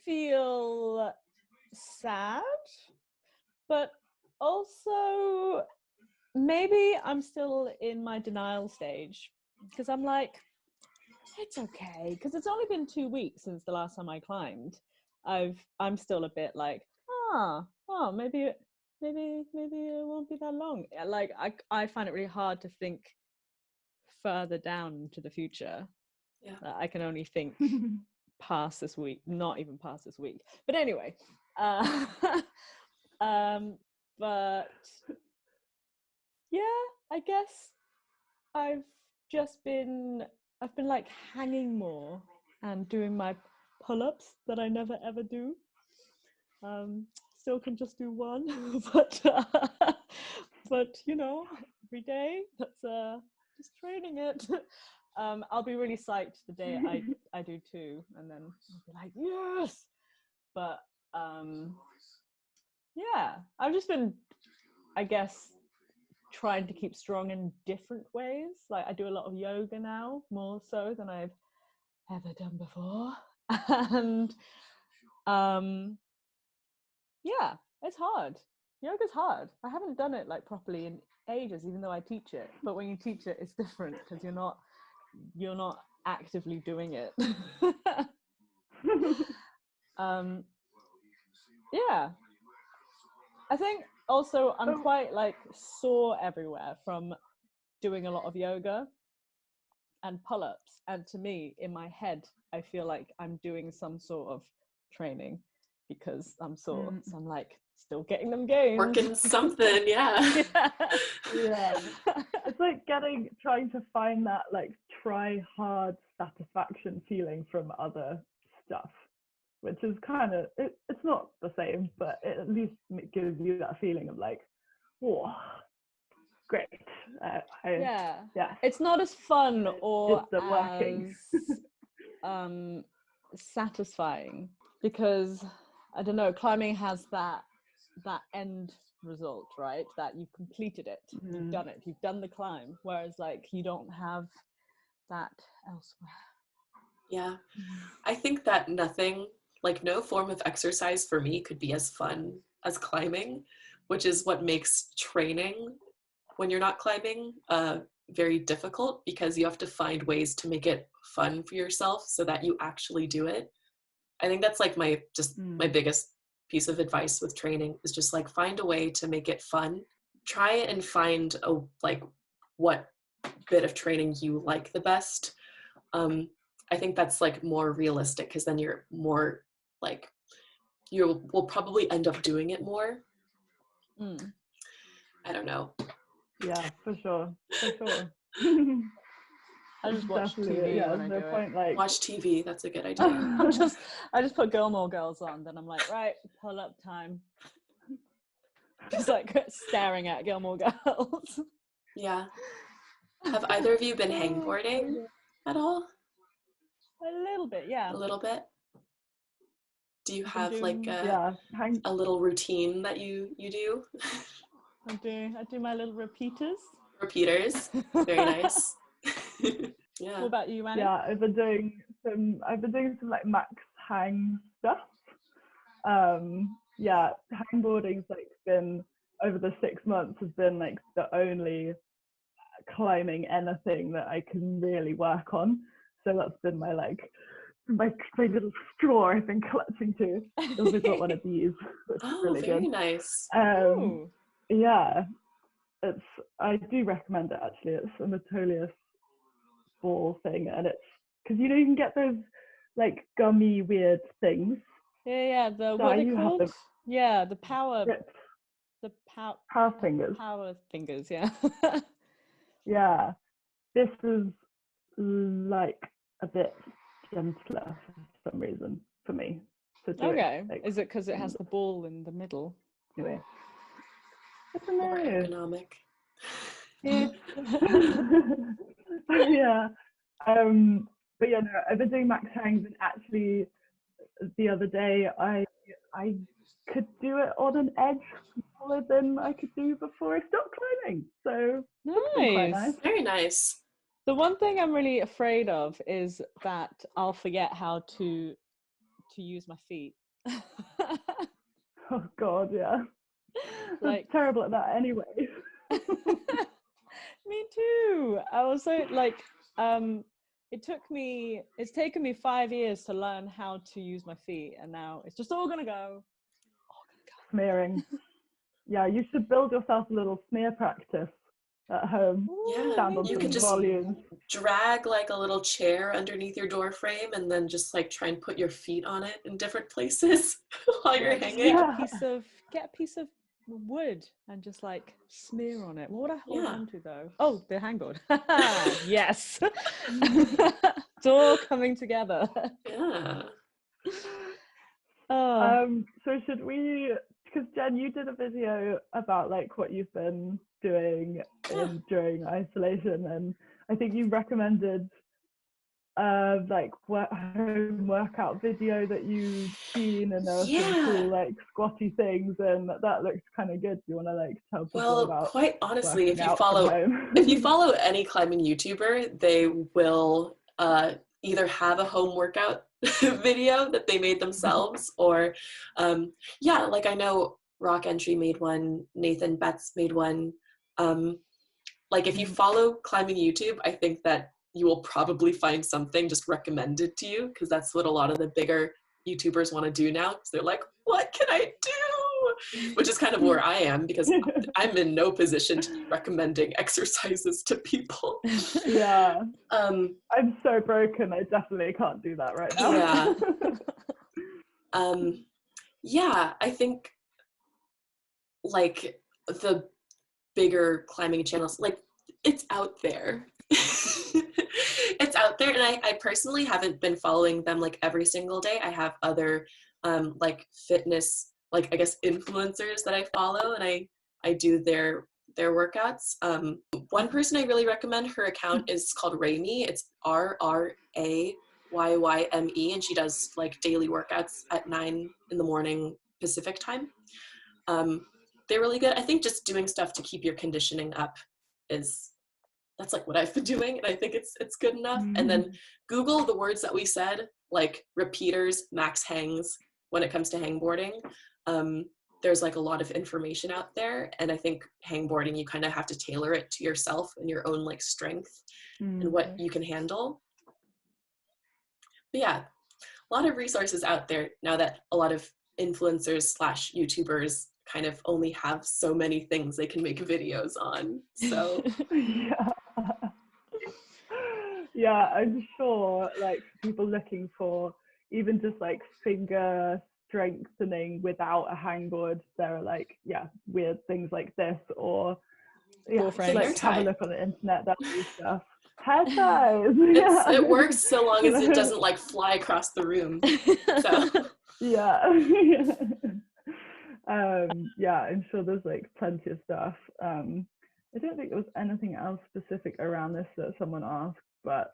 feel sad, but also maybe I'm still in my denial stage, because I'm like, it's okay, because it's only been 2 weeks since the last time I climbed. I'm still a bit like, maybe it won't be that long. Like I find it really hard to think further down into the future. Yeah. I can only think past this week, not even past this week. But anyway, but yeah, I guess I've just been I've been like hanging more and doing my pull-ups that I never ever do. Still can just do one, but you know, every day that's just training it. I'll be really psyched the day I do two, and then I'll be like, yes. But yeah, I've just been, I guess, trying to keep strong in different ways. Like I do a lot of yoga now, more so than I've ever done before. And yeah, it's hard. Yoga's hard. I haven't done it like properly in ages, even though I teach it. But when you teach it, it's different because you're not actively doing it. Yeah, I think also I'm quite like sore everywhere from doing a lot of yoga and pull-ups, and to me in my head I feel like I'm doing some sort of training because I'm sore. So I'm like still getting them gains, working something. Yeah. Yeah. It's like trying to find that like try hard satisfaction feeling from other stuff, which is kind of it's not the same, but it at least gives you that feeling of like, whoa, great. yeah, yeah, it's not as fun or it's working. as satisfying because I don't know, climbing has that end result, right? That you've completed it, you've done it, you've done the climb, whereas like you don't have that elsewhere. Yeah, I think that no form of exercise for me could be as fun as climbing, which is what makes training when you're not climbing very difficult, because you have to find ways to make it fun for yourself so that you actually do it. I think that's like my biggest piece of advice with training is just like find a way to make it fun. Try and find what bit of training you like the best. I think that's like more realistic because then you're more like you will probably end up doing it more. I don't know. Yeah, for sure. I just watch TV when I do it. Watch TV. That's a good idea. I just put Gilmore Girls on. Then I'm like, right, pull up time. Just like staring at Gilmore Girls. Yeah. Have either of you been hangboarding at all? A little bit, yeah. A little bit. Do you have a little routine that you do? I do my little repeaters. Repeaters. Very nice. Yeah. What about you, Annie? Yeah, I've been doing some like max hang stuff. Yeah, hangboarding's like been over the 6 months has been like the only climbing anything that I can really work on. So that's been my little straw I've been clutching to. I've also got one of these, which is really very good. nice. Yeah, I do recommend it actually. It's a Metolius ball thing, and it's because you can get those like gummy weird things. Yeah. What are they called? Yeah, the power. Grips. The power fingers. Power fingers. Yeah. Yeah, this is like a bit gentler for some reason for me. Okay. Is it because it has the ball in the middle? Anyway, more ergonomic. Yeah. Yeah. But yeah, no, I've been doing max hangs, and actually the other day I could do it on an edge taller than I could do before I stopped climbing. So quite nice. Very nice. The one thing I'm really afraid of is that I'll forget how to use my feet. Oh God, yeah. I'm terrible at that anyway. Me too. I was so it's taken me 5 years to learn how to use my feet, and now it's just all gonna go. Smearing. Yeah, you should build yourself a little smear practice at home. Yeah, you could just drag like a little chair underneath your door frame and then just like try and put your feet on it in different places while you're hanging. Get a piece of wood and just like smear on it. What would I hold Yeah. on to though? Oh, the hangboard. Yes. It's all coming together. Yeah. Oh. So should we, because Jen, you did a video about like what you've been doing during isolation, and I think you recommended like home workout video that you'd seen, and there were some cool like squatty things, and that looks kind of good. Do you want to like tell people Well, about quite honestly, working out from home? follow any climbing YouTuber, they will either have a home workout video that they made themselves, or like I know Rock Entry made one, Nathan Betts made one. Like if you follow climbing YouTube, I think that you will probably find something just recommended to you, because that's what a lot of the bigger YouTubers want to do now, because they're like, what can I do? Which is kind of where I am, because I'm in no position to be recommending exercises to people. Yeah. I'm so broken, I definitely can't do that right now. Yeah. I think like the bigger climbing channels, like it's out there. It's out there, and I personally haven't been following them like every single day. I have other like fitness, like I guess influencers that I follow, and I do their workouts. One person I really recommend, her account is called Rayme. It's RRAYYME, and she does like daily workouts at 9 a.m. Pacific time. They're really good. I think just doing stuff to keep your conditioning up that's like what I've been doing, and I think it's good enough. And then Google the words that we said, like repeaters, max hangs, when it comes to hangboarding. There's like a lot of information out there, and I think hangboarding, you kind of have to tailor it to yourself and your own like strength and what you can handle. But yeah, a lot of resources out there now that a lot of influencers / YouTubers kind of only have so many things they can make videos on. So yeah, I'm sure like people looking for even just like finger strengthening without a hangboard, there are like weird things like this, or like have a look on the internet, that sort of stuff. Hair ties. It works so long as it doesn't like fly across the room. So I'm sure there's like plenty of stuff. I don't think there was anything else specific around this that someone asked, but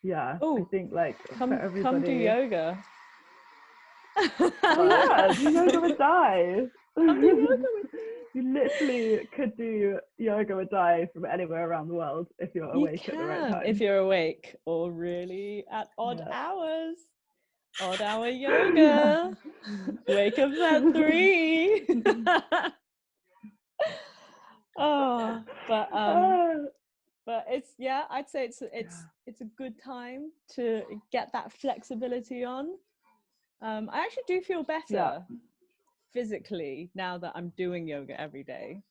I think like come for everybody, do yoga. Do yoga would die. You literally could do yoga would die from anywhere around the world if you're awake at the right time. If you're awake, or really at odd hours. Odd hour yoga. Wake up at 3. But it's I'd say it's a good time to get that flexibility on. I actually do feel better physically now that I'm doing yoga every day.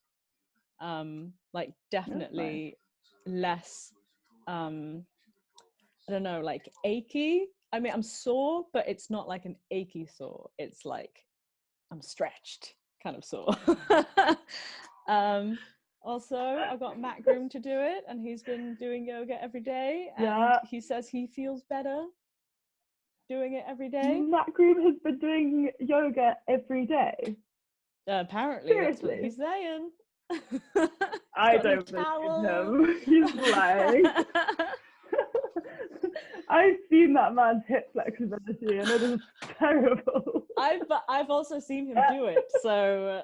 Like definitely less I don't know, like achy. I mean, I'm sore, but it's not like an achy sore. It's like I'm stretched kind of sore. Also, I've got Matt Groom to do it, and he's been doing yoga every day, and he says he feels better doing it every day. Matt Groom has been doing yoga every day? Apparently. Seriously? That's what he's saying. I don't believe him. He's lying. I've seen that man's hip flexibility, and it is terrible. I've also seen him do it, so.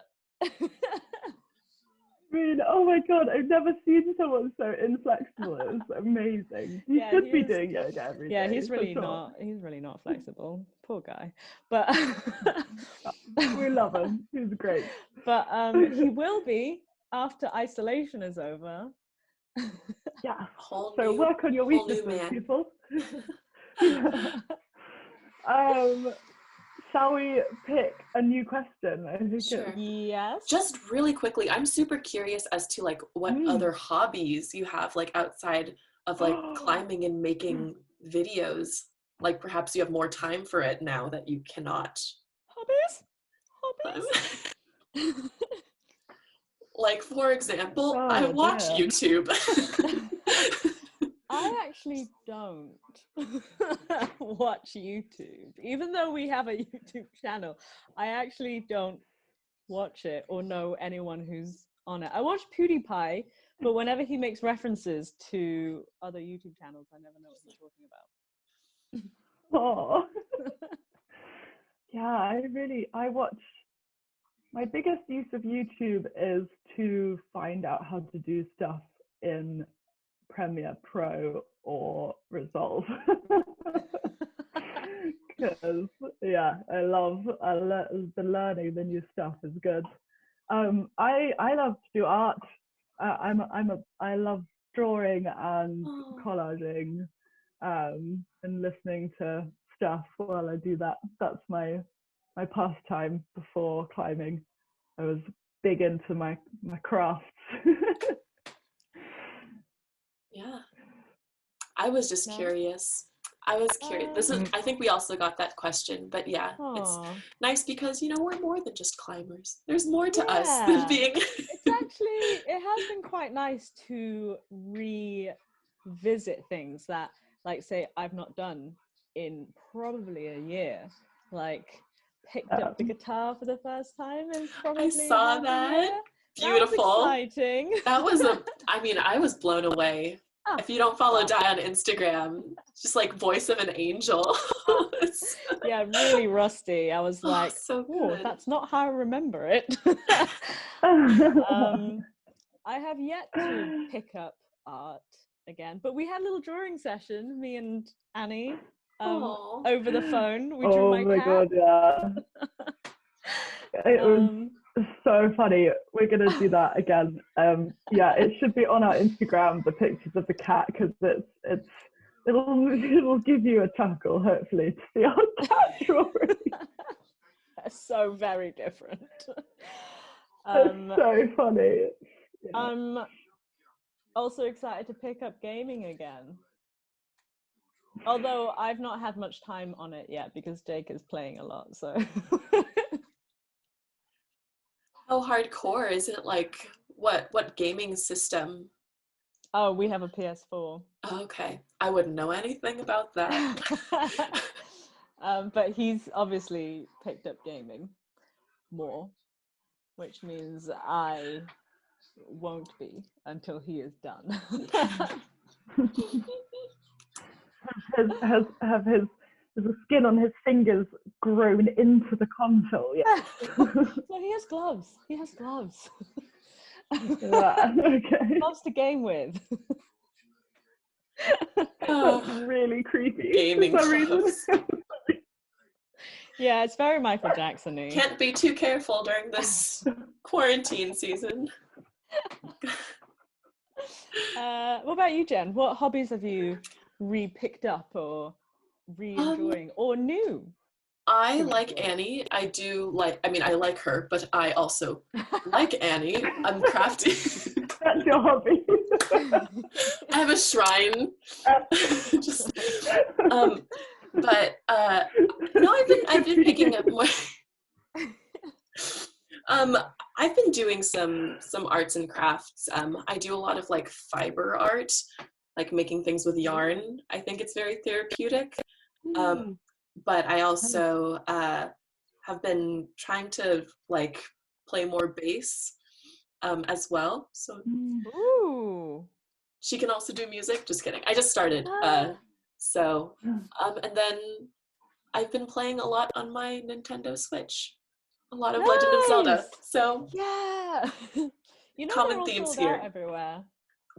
I mean, oh my god, I've never seen someone so inflexible. It's amazing. He should be doing yoga every day. Yeah, he's really not flexible. Poor guy. But we love him. He's great. But he will be after isolation is over. Yeah. So work on your weaknesses, people. Shall we pick a new question? I think sure. Yes. Just really quickly, I'm super curious as to like what other hobbies you have like outside of like climbing and making videos. Like perhaps you have more time for it now that you cannot. Hobbies? Like, for example, Oh, I watch dear. YouTube. I actually don't watch YouTube. Even though we have a YouTube channel, I actually don't watch it or know anyone who's on it. I watch PewDiePie, but whenever he makes references to other YouTube channels, I never know what he's talking about. Oh. Yeah, I watch. My biggest use of YouTube is to find out how to do stuff in Premiere Pro or Resolve. Because I love the learning the new stuff is good. I love to do art. I love drawing and collaging, and listening to stuff while I do that. That's my pastime before climbing. I was big into my crafts. Yeah. I was just curious. This is, I think we also got that question, but yeah, it's nice because, we're more than just climbers. There's more to us than being. It has been quite nice to revisit things that, like, say, I've not done in probably a year. Like, picked up the guitar for the first time in probably I saw that. Beautiful. That was exciting. That was I was blown away. If you don't follow Di on Instagram, it's just like voice of an angel. Yeah, really rusty. I was like, oh, that's not how I remember it. I have yet to pick up art again, but we had a little drawing session, me and Annie, over the phone. We drew my cat. God, yeah. It was so funny. We're gonna do that again. It should be on our Instagram, the pictures of the cat, because it'll give you a chuckle, hopefully, to see our cat drawing. That's so very different. It's so funny. I'm also excited to pick up gaming again. Although I've not had much time on it yet because Jake is playing a lot, so. How hardcore is it? Like, what gaming system? Oh, we have a PS4. Okay, I wouldn't know anything about that. But he's obviously picked up gaming more, which means I won't be until he is done. Have the skin on his fingers grown into the console? Yeah. No, he has gloves. He has gloves. Okay. Gloves to game with. That's really creepy. Gaming gloves. Yeah, it's very Michael Jackson-y. Can't be too careful during this quarantine season. What about you, Jen? What hobbies have you re-picked up or re-enjoying or new? I like Annie. I like her, but I also like Annie. I'm crafty. That's your hobby. I have a shrine. But no, I've been picking up more. I've been doing some arts and crafts. I do a lot of like fiber art, like making things with yarn. I think it's very therapeutic. But I also have been trying to like play more bass as well. So she can also do music. Just kidding. I just started. And then I've been playing a lot on my Nintendo Switch. A lot of Legend of Zelda. So yeah. Common themes here. Everywhere.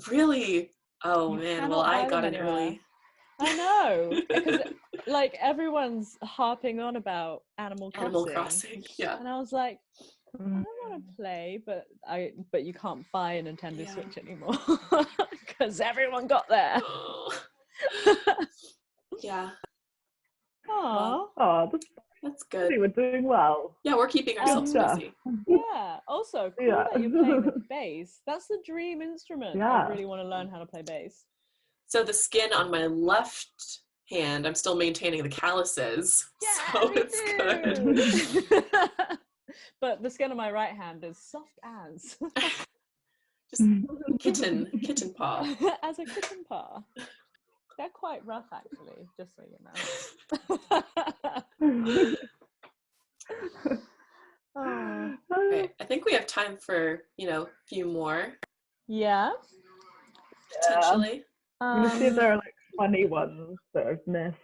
Really? Oh man, well I got it early. I know, because like everyone's harping on about Animal Crossing, yeah. And I was like, I don't want to play, but you can't buy a Nintendo Switch anymore because everyone got there. Yeah. Oh, that's good. We're doing well. Yeah, we're keeping ourselves busy. Yeah. Also, cool that you're playing the bass. That's the dream instrument. Yeah. I really want to learn how to play bass. So the skin on my left hand, I'm still maintaining the calluses, so it's good. But the skin on my right hand is soft as. Just kitten paw. As a kitten paw. They're quite rough, actually, just so you know. Oh. Okay, I think we have time for, a few more, Yeah. potentially. I'm gonna see if there are like funny ones that I've missed.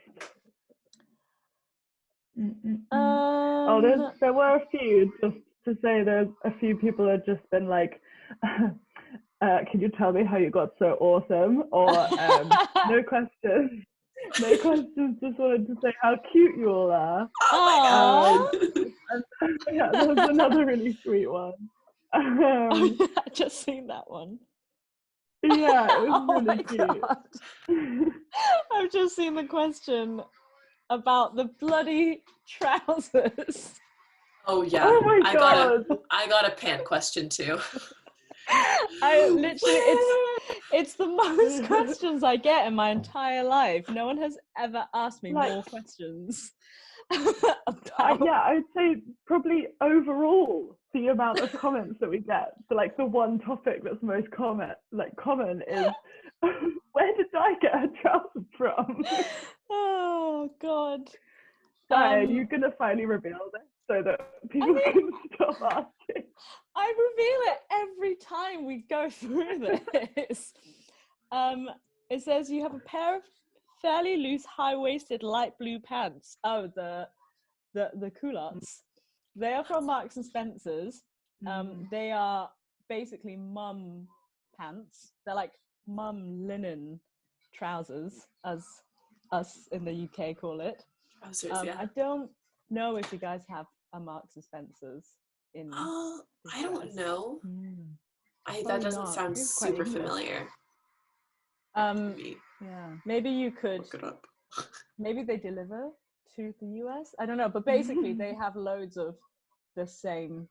There were a few, just to say there's a few people have just been like, can you tell me how you got so awesome? Or no questions. No questions, just wanted to say how cute you all are. Oh my god. Yeah, there was another really sweet one. I just seen that one. Yeah, it was Oh really my cute. God. I've just seen the question about the bloody trousers. Oh yeah. Oh my god. I got a pant question too. I literally, it's the most questions I get in my entire life. No one has ever asked me more questions. I would say probably overall the amount of comments that we get for like the one topic that's most common is where did I get her trousers from? Oh god. You're gonna finally reveal this so that people can stop asking. I reveal it every time we go through this. It says you have a pair of fairly loose, high-waisted, light blue pants. Oh, the culottes. They are from Marks and Spencer's. They are basically mum pants. They're like mum linen trousers, as us in the UK call it. Trousers, yeah. I don't know if you guys have a Marks and Spencer's in. I don't know. That doesn't sound It's super quite familiar. Yeah, maybe you could look it up. Maybe they deliver to the US. I don't know, but basically they have loads of the same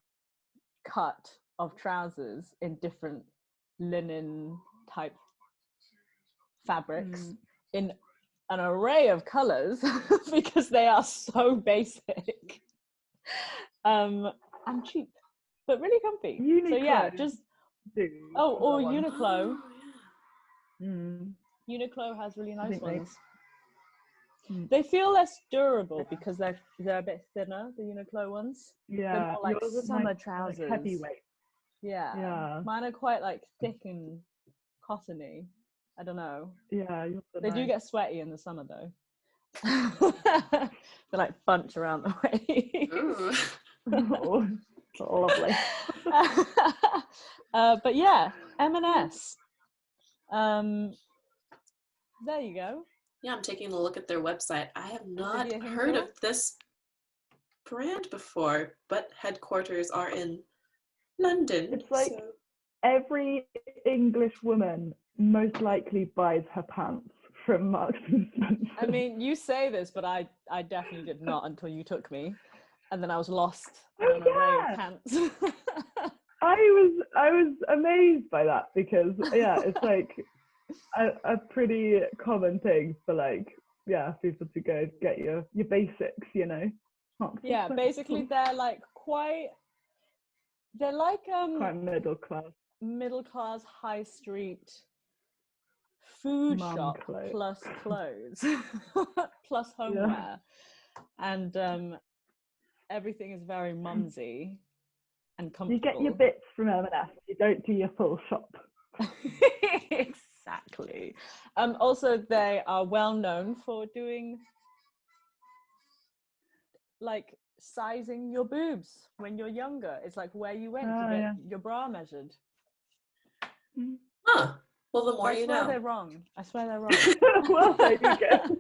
cut of trousers in different linen type fabrics in an array of colors because they are so basic and cheap, but really comfy. Uniqlo so yeah, just or Uniqlo. Oh, yeah. Uniqlo has really nice ones. They feel less durable because they're a bit thinner, the Uniqlo ones. Yeah, they're more like summer trousers. Like heavyweight. Yeah. Mine are quite like thick and cottony. I don't know. Yeah, they do get sweaty in the summer though. They like bunch around the waist. Oh, lovely. But yeah, M&S. There you go. Yeah, I'm taking a look at their website. I have not heard of this brand before, but headquarters are in London. It's like every English woman most likely buys her pants from Marks and Spencer. I mean, you say this, but I definitely did not until you took me, and then I was lost in an array of pants. I was amazed by that because it's like a pretty common thing for like people to go get your basics, you know. Yeah, basically they're like quite middle class high street food shop plus clothes plus homeware, and everything is very mumsy and comfortable. You get your bits from M&S, you don't do your full shop. Exactly. Also they are well known for doing like sizing your boobs when you're younger. It's like where you went to get your bra measured. Huh. Well, the more you know. I swear they're wrong. Well, there you go.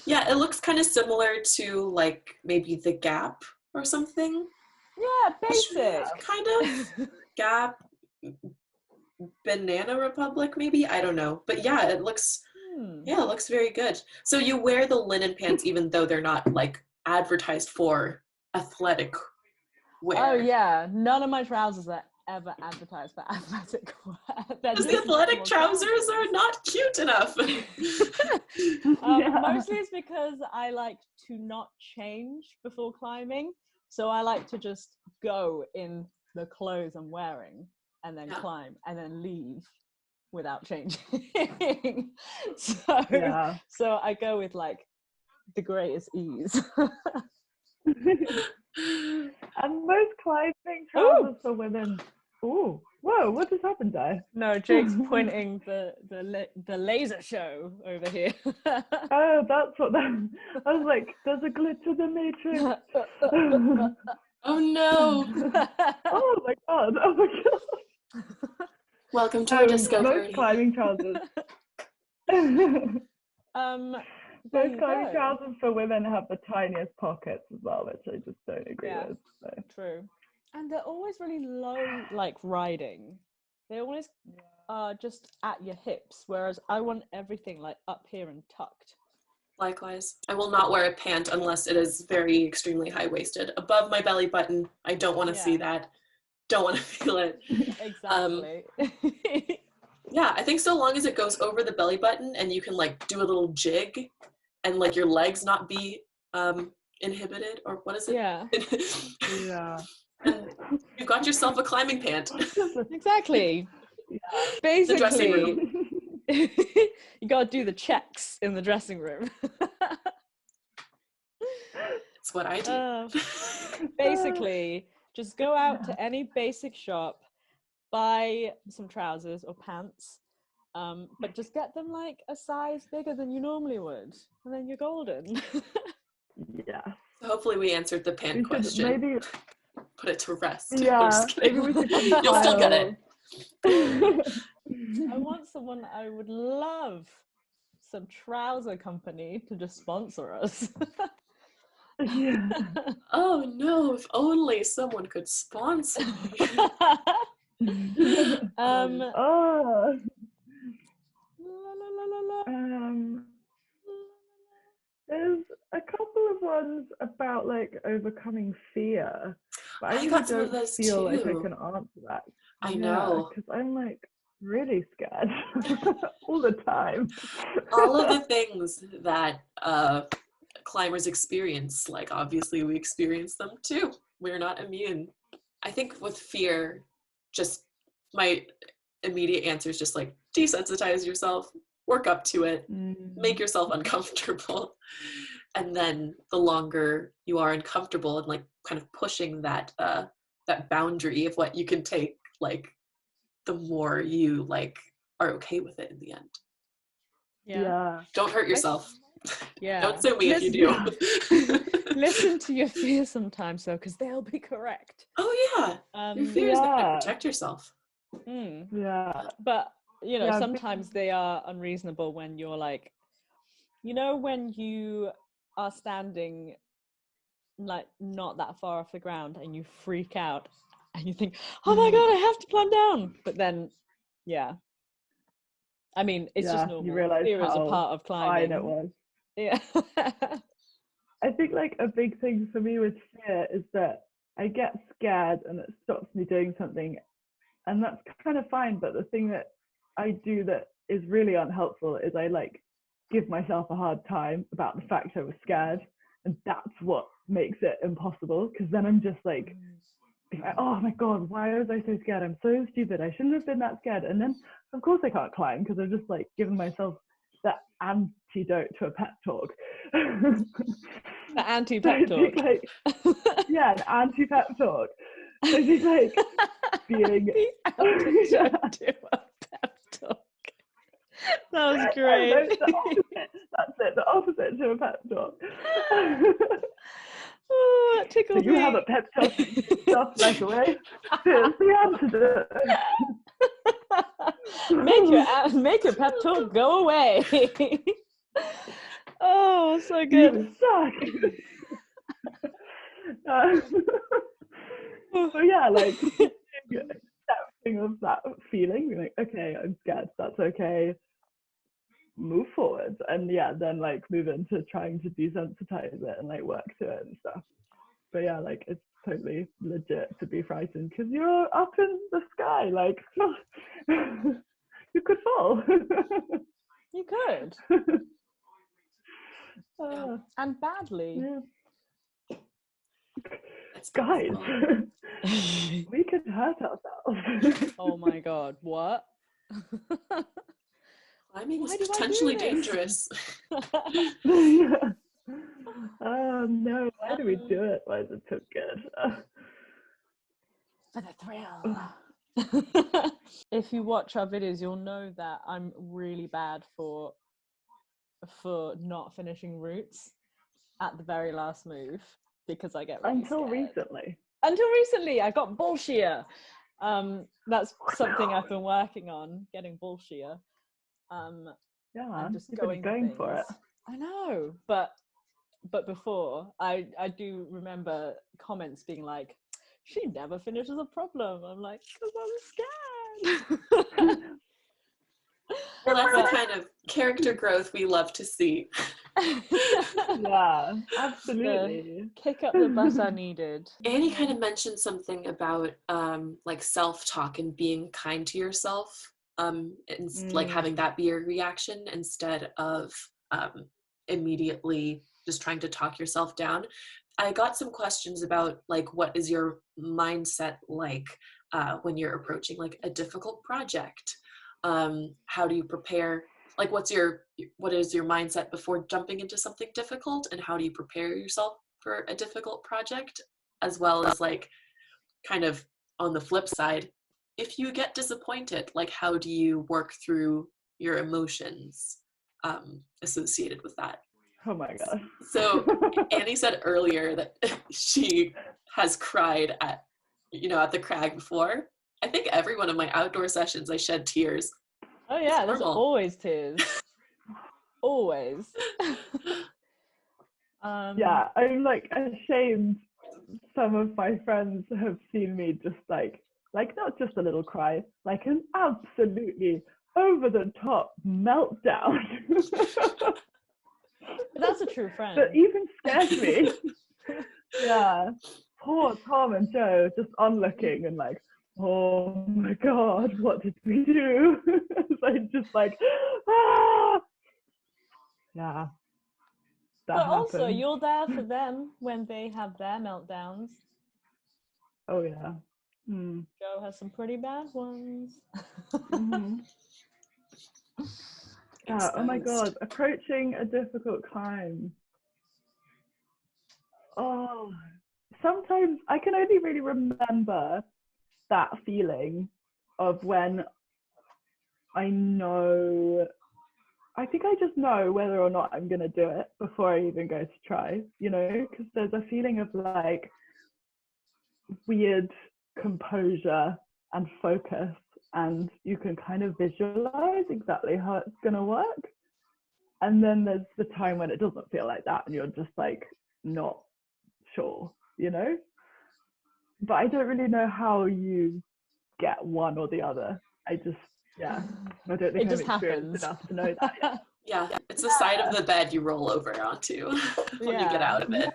Yeah, it looks kind of similar to like maybe the Gap or something. Yeah, basic. Kind of. Gap, Banana Republic, maybe? I don't know. But yeah, it looks very good. So you wear the linen pants even though they're not like advertised for athletic wear. Oh yeah, none of my trousers are ever advertised for athletic wear. Because the athletic trousers are not cute enough. Mostly it's because I like to not change before climbing. So I like to just go in the clothes I'm wearing and then climb and then leave without changing. So I go with like the greatest ease. And most climbing trousers for women. Ooh, whoa! What just happened there? No, Jake's pointing the laser show over here. Oh, that's what that. I was like, there's a glitch in the matrix. Oh no! Oh my god! Oh my god! Welcome to our disco most party. climbing trousers. Most climbing trousers for women have the tiniest pockets as well, which I just don't agree with. So. True. And they're always really low, like riding. They always are just at your hips, whereas I want everything like up here and tucked. Likewise. I will not wear a pant unless it is very extremely high-waisted. Above my belly button, I don't want to see that. Don't want to feel it. Exactly. Yeah, I think so long as it goes over the belly button and you can like do a little jig and like your legs not be inhibited, or what is it? Yeah. Yeah. And you've got yourself a climbing pant. Exactly. Yeah. Basically, the dressing room. You gotta do the checks in the dressing room. That's what I do. Basically, just go out to any basic shop, buy some trousers or pants, but just get them like a size bigger than you normally would, and then you're golden. Yeah. So hopefully we answered the pant question. Maybe put it to rest. Yeah, maybe we should You'll still get it. I want someone, I would love some trouser company to just sponsor us. Yeah. Oh no, if only someone could sponsor me. There's a couple of ones about like overcoming fear, but I got some don't of those feel like I too. can answer that. I know. Because I'm like really scared all the time. All of the things that climbers experience, like obviously we experience them too. We're not immune. I think with fear, just my immediate answer is just like desensitize yourself, work up to it, make yourself uncomfortable. And then the longer you are uncomfortable and like kind of pushing that that boundary of what you can take, like the more you like are okay with it in the end. Yeah. Don't hurt yourself. Yeah. Don't sue me if you do. Listen to your fears sometimes though, because they'll be correct. Oh yeah. Your fears gotta protect yourself. Yeah. But you know, sometimes they are unreasonable when you're like, you know, when you are standing like not that far off the ground and you freak out and you think, oh my god, I have to climb down. But then, I mean, it's just normal. You realize fear is a part of climbing. Fine it was. Yeah. I think like a big thing for me with fear is that I get scared and it stops me doing something, and that's kind of fine. But the thing that I do that is really unhelpful is I like give myself a hard time about the fact I was scared, and that's what makes it impossible, because then I'm just like, oh my god, why was I so scared? I'm so stupid. I shouldn't have been that scared. And then of course I can't climb because I've just like given myself that antidote to a pep talk. The anti-pep talk. Like, yeah, an anti-pep talk. So just like being the antidote to a pep talk. That was great. The opposite. That's it, the opposite to a pep talk. Oh, that tickled so you me. have a pep talk stuff like away. Here's the antidote. Make your pep talk go away. Oh, so good. You suck. So yeah, like accepting of that feeling, you're like, okay, I'm scared, that's okay, move forward, and then like move into trying to desensitize it and like work to it and stuff. But yeah, like it's totally legit to be frightened because you're up in the sky, like you could fall. You could. And badly. Yeah. It's Guys, possible. we could hurt ourselves. Oh my god, what? Climbing is Why do I do potentially this? dangerous. Oh no, why do we do it? Why is it so good? For the thrill. If you watch our videos, you'll know that I'm really bad for not finishing routes at the very last move because I get really Until scared. recently. Until recently, I got bull shear. That's something I've been working on, getting bull shear. Yeah, and just you've been going for it. I know, but before I do remember comments being like, "She never finishes a problem." I'm like, "'Cause I'm scared." Well, that's the kind of character growth we love to see. Yeah, absolutely. Kick up the butt I needed. Annie kind of mentioned something about like self-talk and being kind to yourself, and like having that be your reaction instead of immediately just trying to talk yourself down. I got some questions about like what is your mindset like when you're approaching like a difficult project? How do you prepare? Like what is your mindset before jumping into something difficult, and how do you prepare yourself for a difficult project, as well as like kind of on the flip side, if you get disappointed, like how do you work through your emotions associated with that? Oh my god. So Annie said earlier that she has cried at the crag before. I think every one of my outdoor sessions I shed tears. Oh yeah, It's there's normal. always tears. Always. Yeah, I'm like ashamed. Some of my friends have seen me just like not just a little cry, like an absolutely over the top meltdown. That's a true friend. That even scares me. Yeah. Poor Tom and Joe just onlooking and like, oh my god, what did we do? It's like just like, ah! Yeah. But also, happened. you're there for them when they have their meltdowns. Oh yeah. Joe has some pretty bad ones. Mm-hmm. Yeah, oh my god, approaching a difficult climb. Oh, sometimes I can only really remember that feeling of when I think I just know whether or not I'm going to do it before I even go to try, because there's a feeling of like weird composure and focus, and you can kind of visualize exactly how it's going to work. And then there's the time when it doesn't feel like that and you're just like not sure, But I don't really know how you get one or the other. I don't think I'm experienced enough to know that yet. Yeah, it's the side of the bed you roll over onto when you get out of it.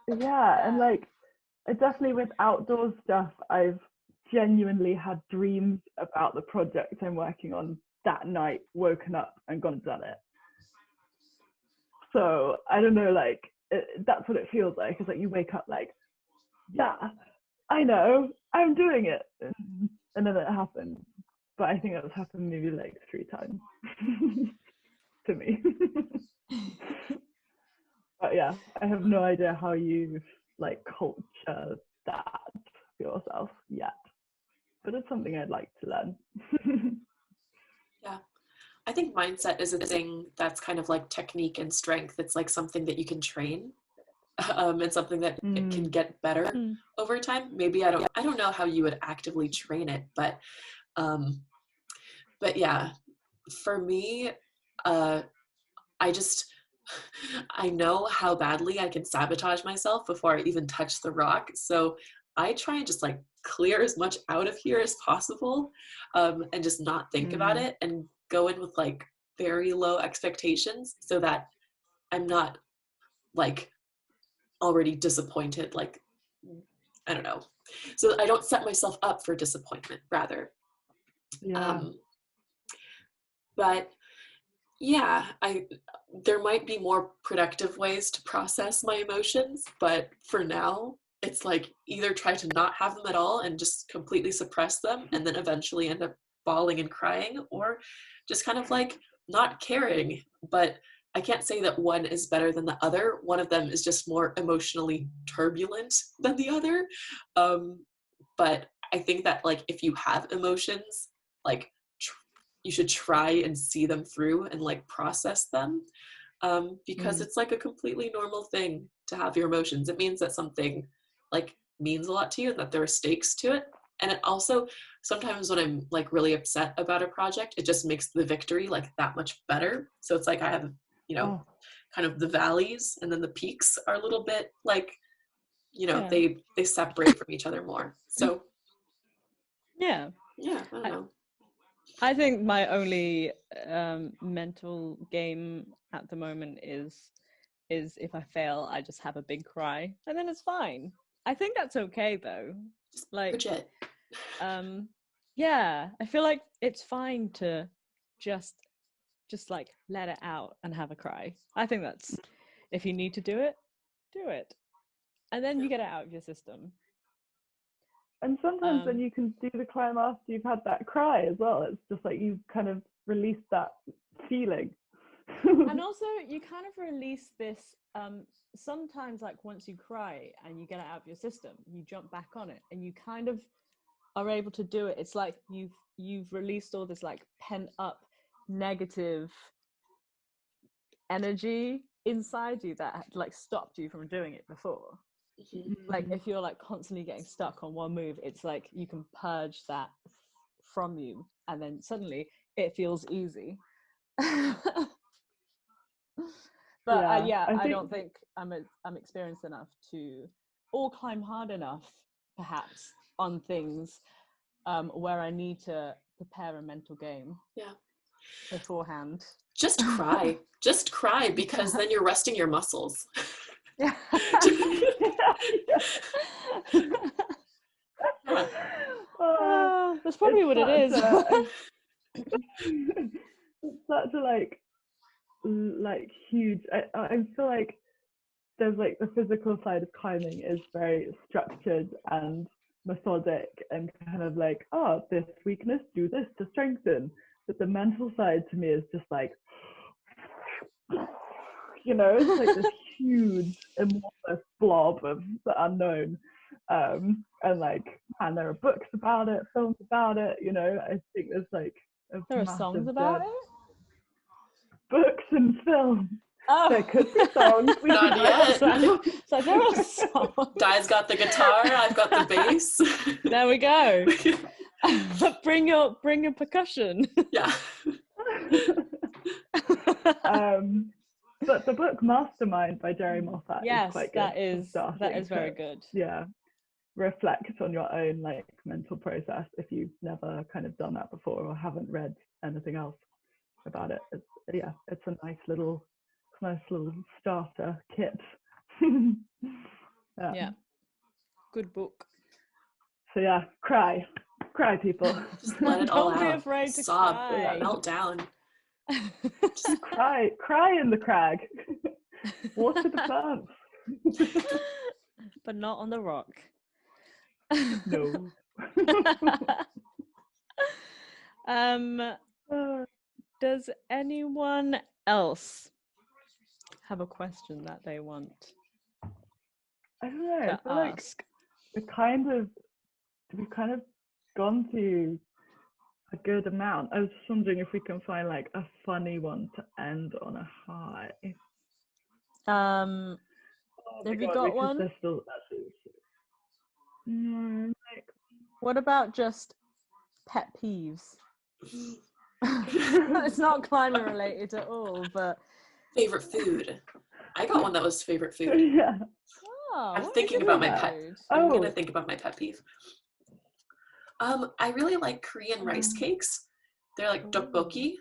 Yeah, and like definitely with outdoor stuff, I've genuinely had dreams about the project I'm working on that night, woken up and gone and done it. So I don't know, like that's what it feels like. It's like you wake up like, yeah, I know, I'm doing it, and then it happens. But I think that's happened maybe like 3 times to me. But yeah, I have no idea how you like culture that for yourself yet. But it's something I'd like to learn. Yeah. I think mindset is a thing that's kind of like technique and strength. It's like something that you can train, and something that it can get better over time. Maybe I don't know how you would actively train it, but yeah, for me, I know how badly I can sabotage myself before I even touch the rock. So I try and just like clear as much out of here as possible, and just not think about it and go in with like very low expectations so that I'm not like already disappointed. Like, I don't know. So I don't set myself up for disappointment, rather. Yeah. But Yeah, there might be more productive ways to process my emotions, but for now, it's like either try to not have them at all and just completely suppress them and then eventually end up bawling and crying, or just kind of like not caring. But I can't say that one is better than the other. One of them is just more emotionally turbulent than the other. But I think that like if you have emotions, like you should try and see them through and like process them, because it's like a completely normal thing to have your emotions. It means that something like means a lot to you and that there are stakes to it. And it also, sometimes when I'm like really upset about a project, it just makes the victory like that much better. So it's like I have, kind of the valleys, and then the peaks are a little bit like, they separate from each other more. So yeah, I don't know. I think my only mental game at the moment is if I fail, I just have a big cry, and then it's fine. I think that's okay though. Just Like, legit. yeah, I feel like it's fine to just like let it out and have a cry. I think that's, if you need to do it, and then you get it out of your system. And sometimes when you can do the climb after you've had that cry as well, it's just like you've kind of released that feeling. And also you kind of release this, sometimes like once you cry and you get it out of your system, you jump back on it and you kind of are able to do it. It's like you've released all this like pent up negative energy inside you that like stopped you from doing it before. Like if you're like constantly getting stuck on one move, it's like you can purge that from you, and then suddenly it feels easy. But I don't think I'm experienced enough to, or climb hard enough perhaps on things where I need to prepare a mental game beforehand. Just cry. Just cry, because then you're resting your muscles. Yeah. That's probably what it is. It's such a like huge. I feel like there's like the physical side of climbing is very structured and methodic and kind of like, oh, this weakness, do this to strengthen. But the mental side to me is just like, it's like this huge amorphous blob of the unknown. And like, and there are books about it, films about it, I think there's like there are songs about it, books and films. There could be songs. Not yet. So there are songs. Di's got the guitar, I've got the bass. There we go. Bring your percussion. Yeah. But the book Mastermind by Jerry Moffat is quite good. That is very good. Yeah. Reflect on your own like mental process if you've never kind of done that before or haven't read anything else about it. It's a nice little starter kit. Yeah. Good book. So cry people. Just let it all out. Don't be afraid to sob, cry. melt down. Just cry in the crag. Water the plants. But not on the rock. No. Does anyone else have a question that they want? I don't know. To I feel like ask? we've kind of gone to a good amount. I was just wondering if we can find like a funny one to end on a high. Have you got one? What about just pet peeves? It's not climbing related at all, but favorite food. I got one that was favorite food. Yeah. Oh, I'm thinking about my pet. I'm gonna think about my pet peeve. I really like Korean rice cakes. They're like tteokbokki.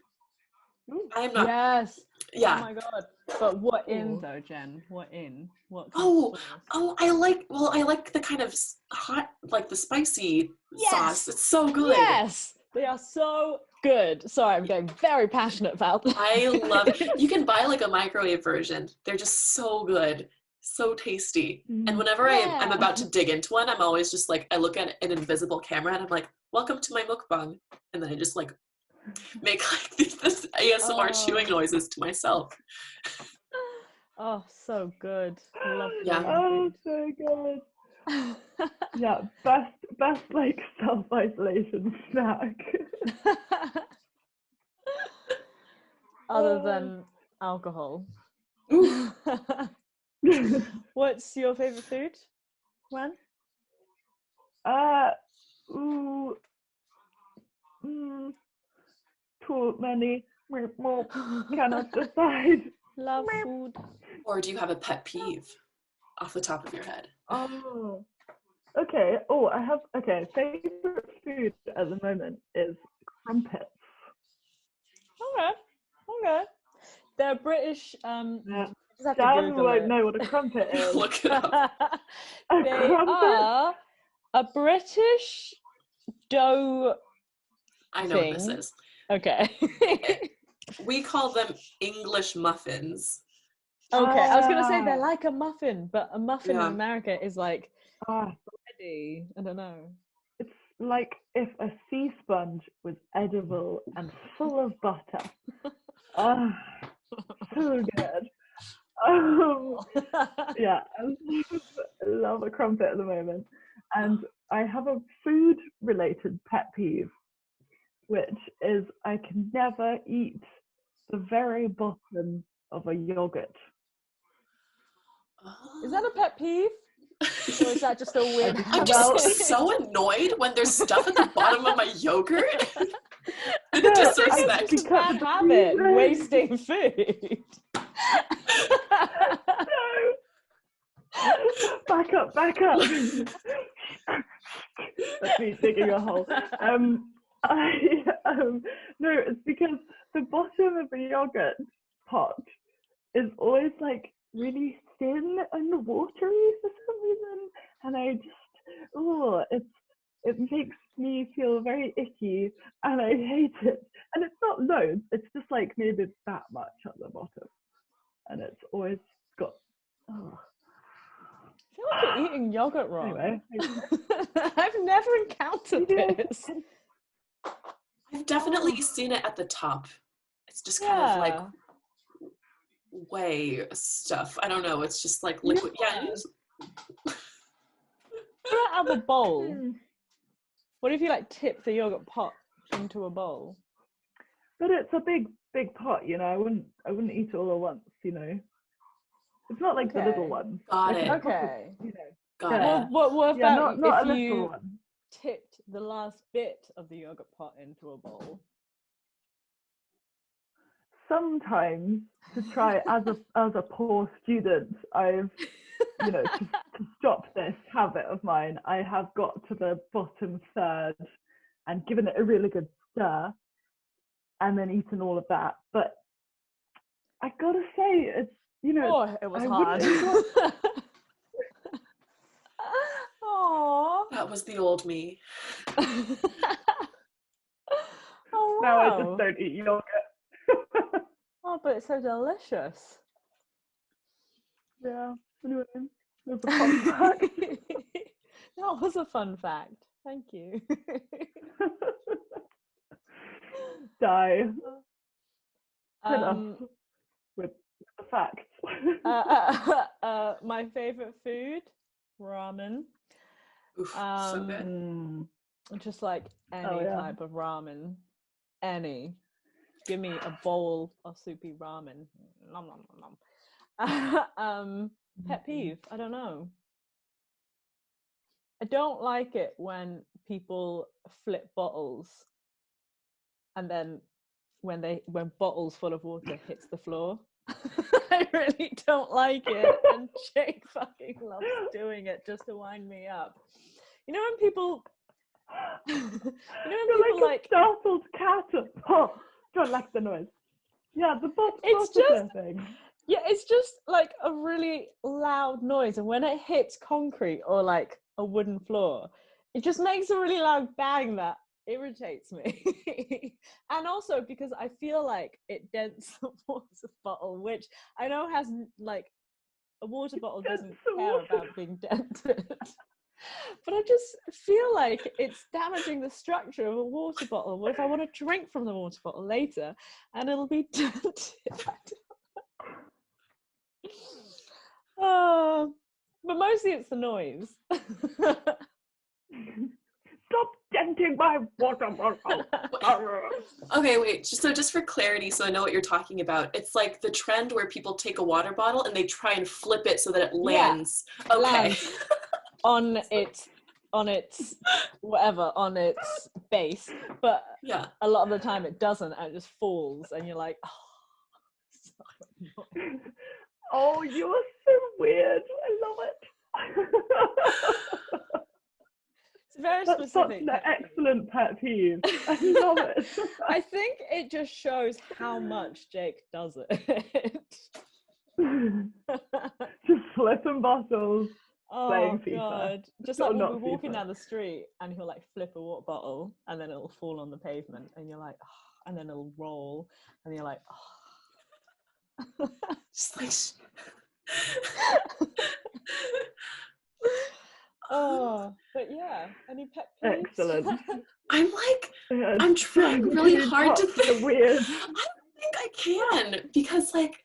I am not. Yes. Yeah. Oh my god. But what in though, Jen? What in? What? I like the kind of hot, like the spicy sauce. It's so good. Yes. They are so Good. Sorry, I'm getting very passionate about that. I love it. You can buy like a microwave version. They're just so good, so tasty. And whenever I'm about to dig into one, I'm always just like, I look at an invisible camera and I'm like, welcome to my mukbang. And then I just like make like this ASMR chewing noises to myself. Oh, so good. Love Yeah. Oh, so good. Yeah, best like self-isolation snack. Other than alcohol. What's your favorite food? When? Ooh, too many. Cannot decide. Love food. Or do you have a pet peeve off the top of your head? Oh, okay. Oh, I have. Okay, favorite food at the moment is crumpets. Okay. They're British. Yeah. Just have to Dan Google won't it. know what a crumpet is. Look it up. They are a British dough I know what this thing. is. Okay. We call them English muffins. Okay, I was gonna say they're like a muffin, but a muffin in Yeah. America is like Ah, bready. I don't know. it's like if a sea sponge was edible and full of butter. Ah, so good. Yeah, I love a crumpet at the moment. And I have a food-related pet peeve, which is I can never eat the very bottom of a yogurt. Is that a pet peeve? Or is that just a weird I'm just so annoyed when there's stuff at the bottom of my yogurt. The disrespect. It's just a bad habit, wasting food. No. Back up. That's me digging a hole. No, it's because the bottom of a yogurt pot is always like really thin and watery for some reason, and I just it makes me feel very icky, and I hate it. And it's not loads; it's just like maybe that much at the bottom, and it's always got. Oh. I feel like you're eating yogurt wrong. Anyway. I've never encountered this. I've definitely seen it at the top. It's just kind of like whey stuff. I don't know. It's just like liquid. Yeah. What about a bowl? What if you like tip the yogurt pot into a bowl? But it's a big pot, you know. I wouldn't eat it all at once, you know. It's not like the little one. Got like it. Okay. You know. Got it. What about not if a you little one. tipped the last bit of the yogurt pot into a bowl? Sometimes, to try as a poor student, I've to stop this habit of mine, I have got to the bottom third and given it a really good stir, and then eaten all of that. But I gotta say, it's it was hard. Aww. That was the old me. Oh, wow. Now I just don't eat yogurt. Oh, but it's so delicious. Yeah. Anyway, that's a fun fact. That was a fun fact. Thank you. Die. With the facts. My favorite food, ramen. Oof, so good. Just like any type of ramen. Any. Give me a bowl of soupy ramen. Nom, nom, nom, nom. Pet peeve, I don't know. I don't like it when people flip bottles and then when bottles full of water hits the floor. I really don't like it, and Jake fucking loves doing it just to wind me up. You know when people You're like a startled cat. Oh, don't like the noise. Yeah, the bottle thing. Yeah, it's just like a really loud noise, and when it hits concrete or like a wooden floor, it just makes a really loud bang that irritates me. And also because I feel like it dents the water bottle, which I know has like a water bottle doesn't care about being dented. But I just feel like it's damaging the structure of a water bottle. What if I want to drink from the water bottle later and it'll be dented? Oh, but mostly it's the noise. Stop denting my water bottle. Okay, wait. So just for clarity, so I know what you're talking about. It's like the trend where people take a water bottle and they try and flip it so that it lands. Yeah, okay. Lands on its whatever, on its base. But yeah, a lot of the time it doesn't, and it just falls, and you're like, oh. Oh, you are so weird. I love it. It's very That's specific. such an excellent pet peeve. I love it. I think it just shows how much Jake does it. Just flipping bottles. Oh FIFA. God! Just Or like we'll not be walking FIFA. down the street, and he'll like flip a water bottle, and then it'll fall on the pavement, and you're like, oh, and then it'll roll, and you're like, oh. just like. Oh, but yeah, any pet peeves? Excellent. I'm trying really hard to think. Weird. I don't think I can, because like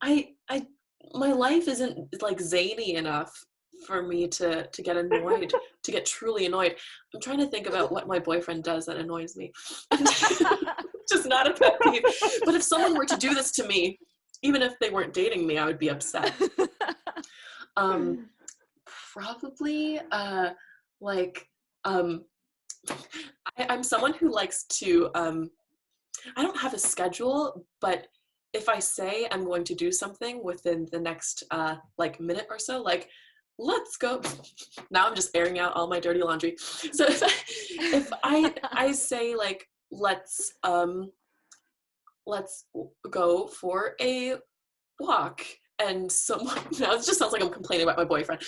I my life isn't like zany enough for me to get annoyed, to get truly annoyed. I'm trying to think about what my boyfriend does that annoys me. Just not a pet peeve. But if someone were to do this to me, even if they weren't dating me, I would be upset. Probably I'm someone who likes to I don't have a schedule, but if I say I'm going to do something within the next like minute or so, like let's go. Now I'm just airing out all my dirty laundry. So if I say like let's go for a walk, and someone, now it just sounds like I'm complaining about my boyfriend,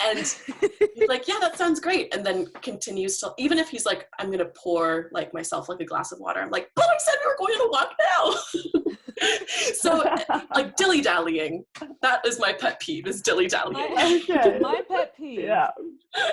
and he's like, yeah, that sounds great, and then continues to, even if he's like, I'm gonna pour like myself like a glass of water, I'm like, but I said we were going on a walk now. So like dilly-dallying, that is my pet peeve, is dilly-dallying. My pet peeve, yeah.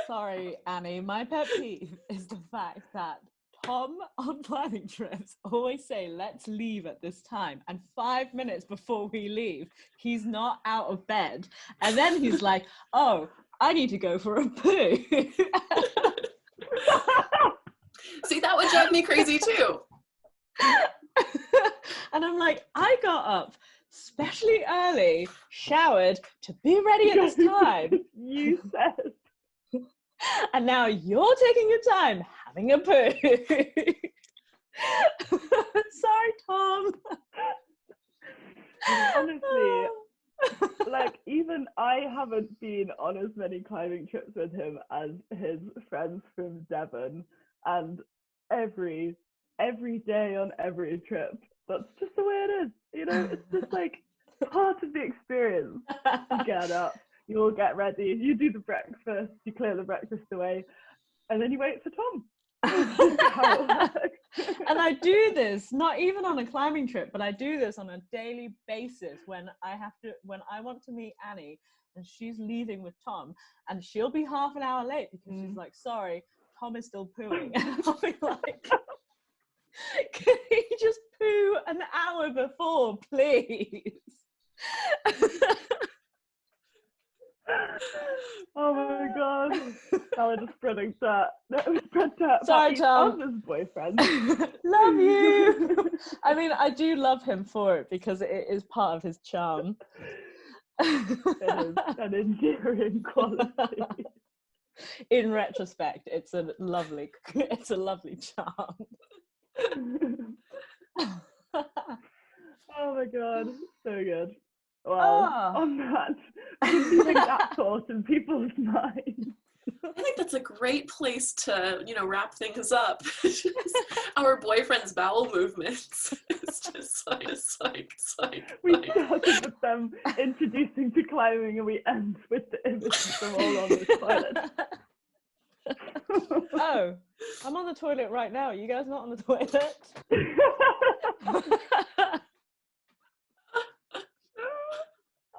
Sorry Annie, my pet peeve is the fact that Tom on planning trips always say, let's leave at this time. And 5 minutes before we leave, he's not out of bed. And then he's like, oh, I need to go for a poo. See, that would drive me crazy too. And I'm like, I got up specially early, showered to be ready at this time. You said. And now you're taking your time having a poo. Sorry, Tom. Honestly, like, even I haven't been on as many climbing trips with him as his friends from Devon, and every day on every trip, that's just the way it is. You know, it's just like part of the experience. You get up, you all get ready, you do the breakfast, you clear the breakfast away, and then you wait for Tom. And I do this not even on a climbing trip, but I do this on a daily basis when I want to meet Annie and she's leaving with Tom, and she'll be half an hour late because she's like, sorry, Tom is still pooing. And I'll be like, can he just poo an hour before, please? Oh my god. Now we're just spreading dirt. Sorry, Tom. His boyfriend. Love you. I mean, I do love him for it because it is part of his charm. It is an endearing quality. In retrospect, it's a lovely charm. Oh my god, so good. Well, on that, keeping that thought in people's minds. I think that's a great place to, wrap things up. Our boyfriend's bowel movements. It's just like. We started with them introducing to climbing, and we end with the images of all on the toilet. Oh, I'm on the toilet right now. You guys not on the toilet?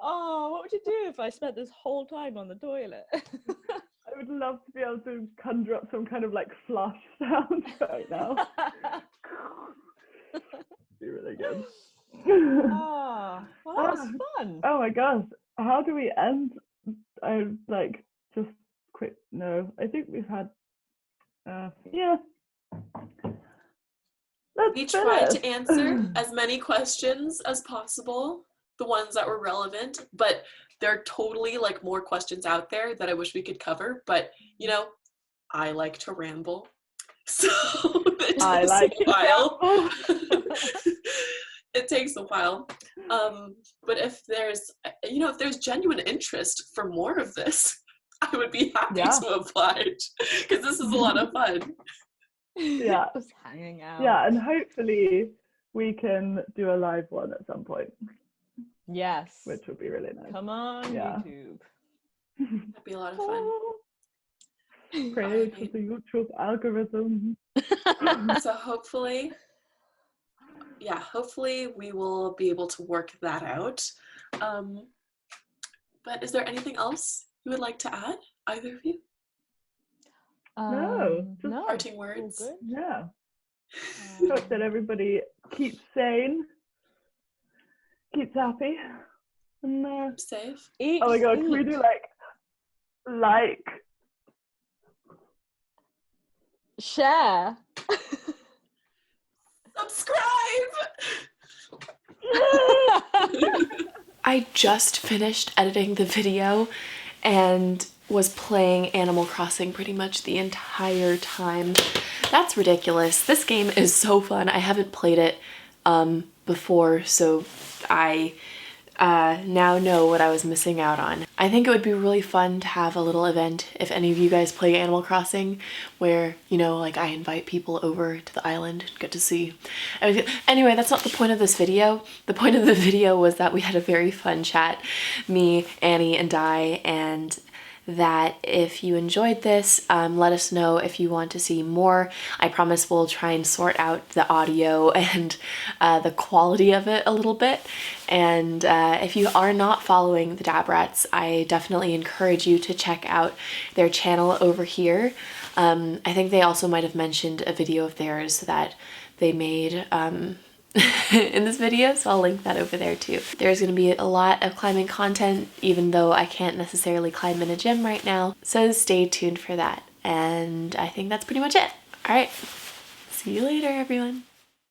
Oh, what would you do if I spent this whole time on the toilet? I would love to be able to conjure up some kind of like flush sound right now. Be really good. Oh, well, that was fun. Oh my gosh, how do we end? I like just quit. No, I think we've had. Yeah. We tried to answer as many questions as possible, the ones that were relevant, but there are totally like more questions out there that I wish we could cover, but you know, I like to ramble. So it takes a while. It takes a while. But if there's genuine interest for more of this, I would be happy to oblige because this is a lot of fun. Yeah. Just hanging out. Yeah, and hopefully we can do a live one at some point. Yes. Which would be really nice. Come on, YouTube. That'd be a lot of fun. Pray for the YouTube algorithm. So hopefully we will be able to work that out. But is there anything else you would like to add, either of you? No. Parting words. Yeah. Hope that everybody keeps sane, keeps happy, and safe. Oh my god, can we do like share, subscribe. I just finished editing the video and was playing Animal Crossing pretty much the entire time. That's ridiculous. This game is so fun. I haven't played it before, so I now know what I was missing out on. I think it would be really fun to have a little event if any of you guys play Animal Crossing where, you know, like I invite people over to the island and get to see everything. Anyway, that's not the point of this video. The point of the video was that we had a very fun chat, me, Annie, and Di, and that if you enjoyed this, let us know if you want to see more. I promise we'll try and sort out the audio and the quality of it a little bit. And if you are not following the DabRats, I definitely encourage you to check out their channel over here. I think they also might have mentioned a video of theirs that they made in this video, so I'll link that over there too. There's going to be a lot of climbing content, even though I can't necessarily climb in a gym right now, so stay tuned for that. And I think that's pretty much it. All right, see you later, everyone.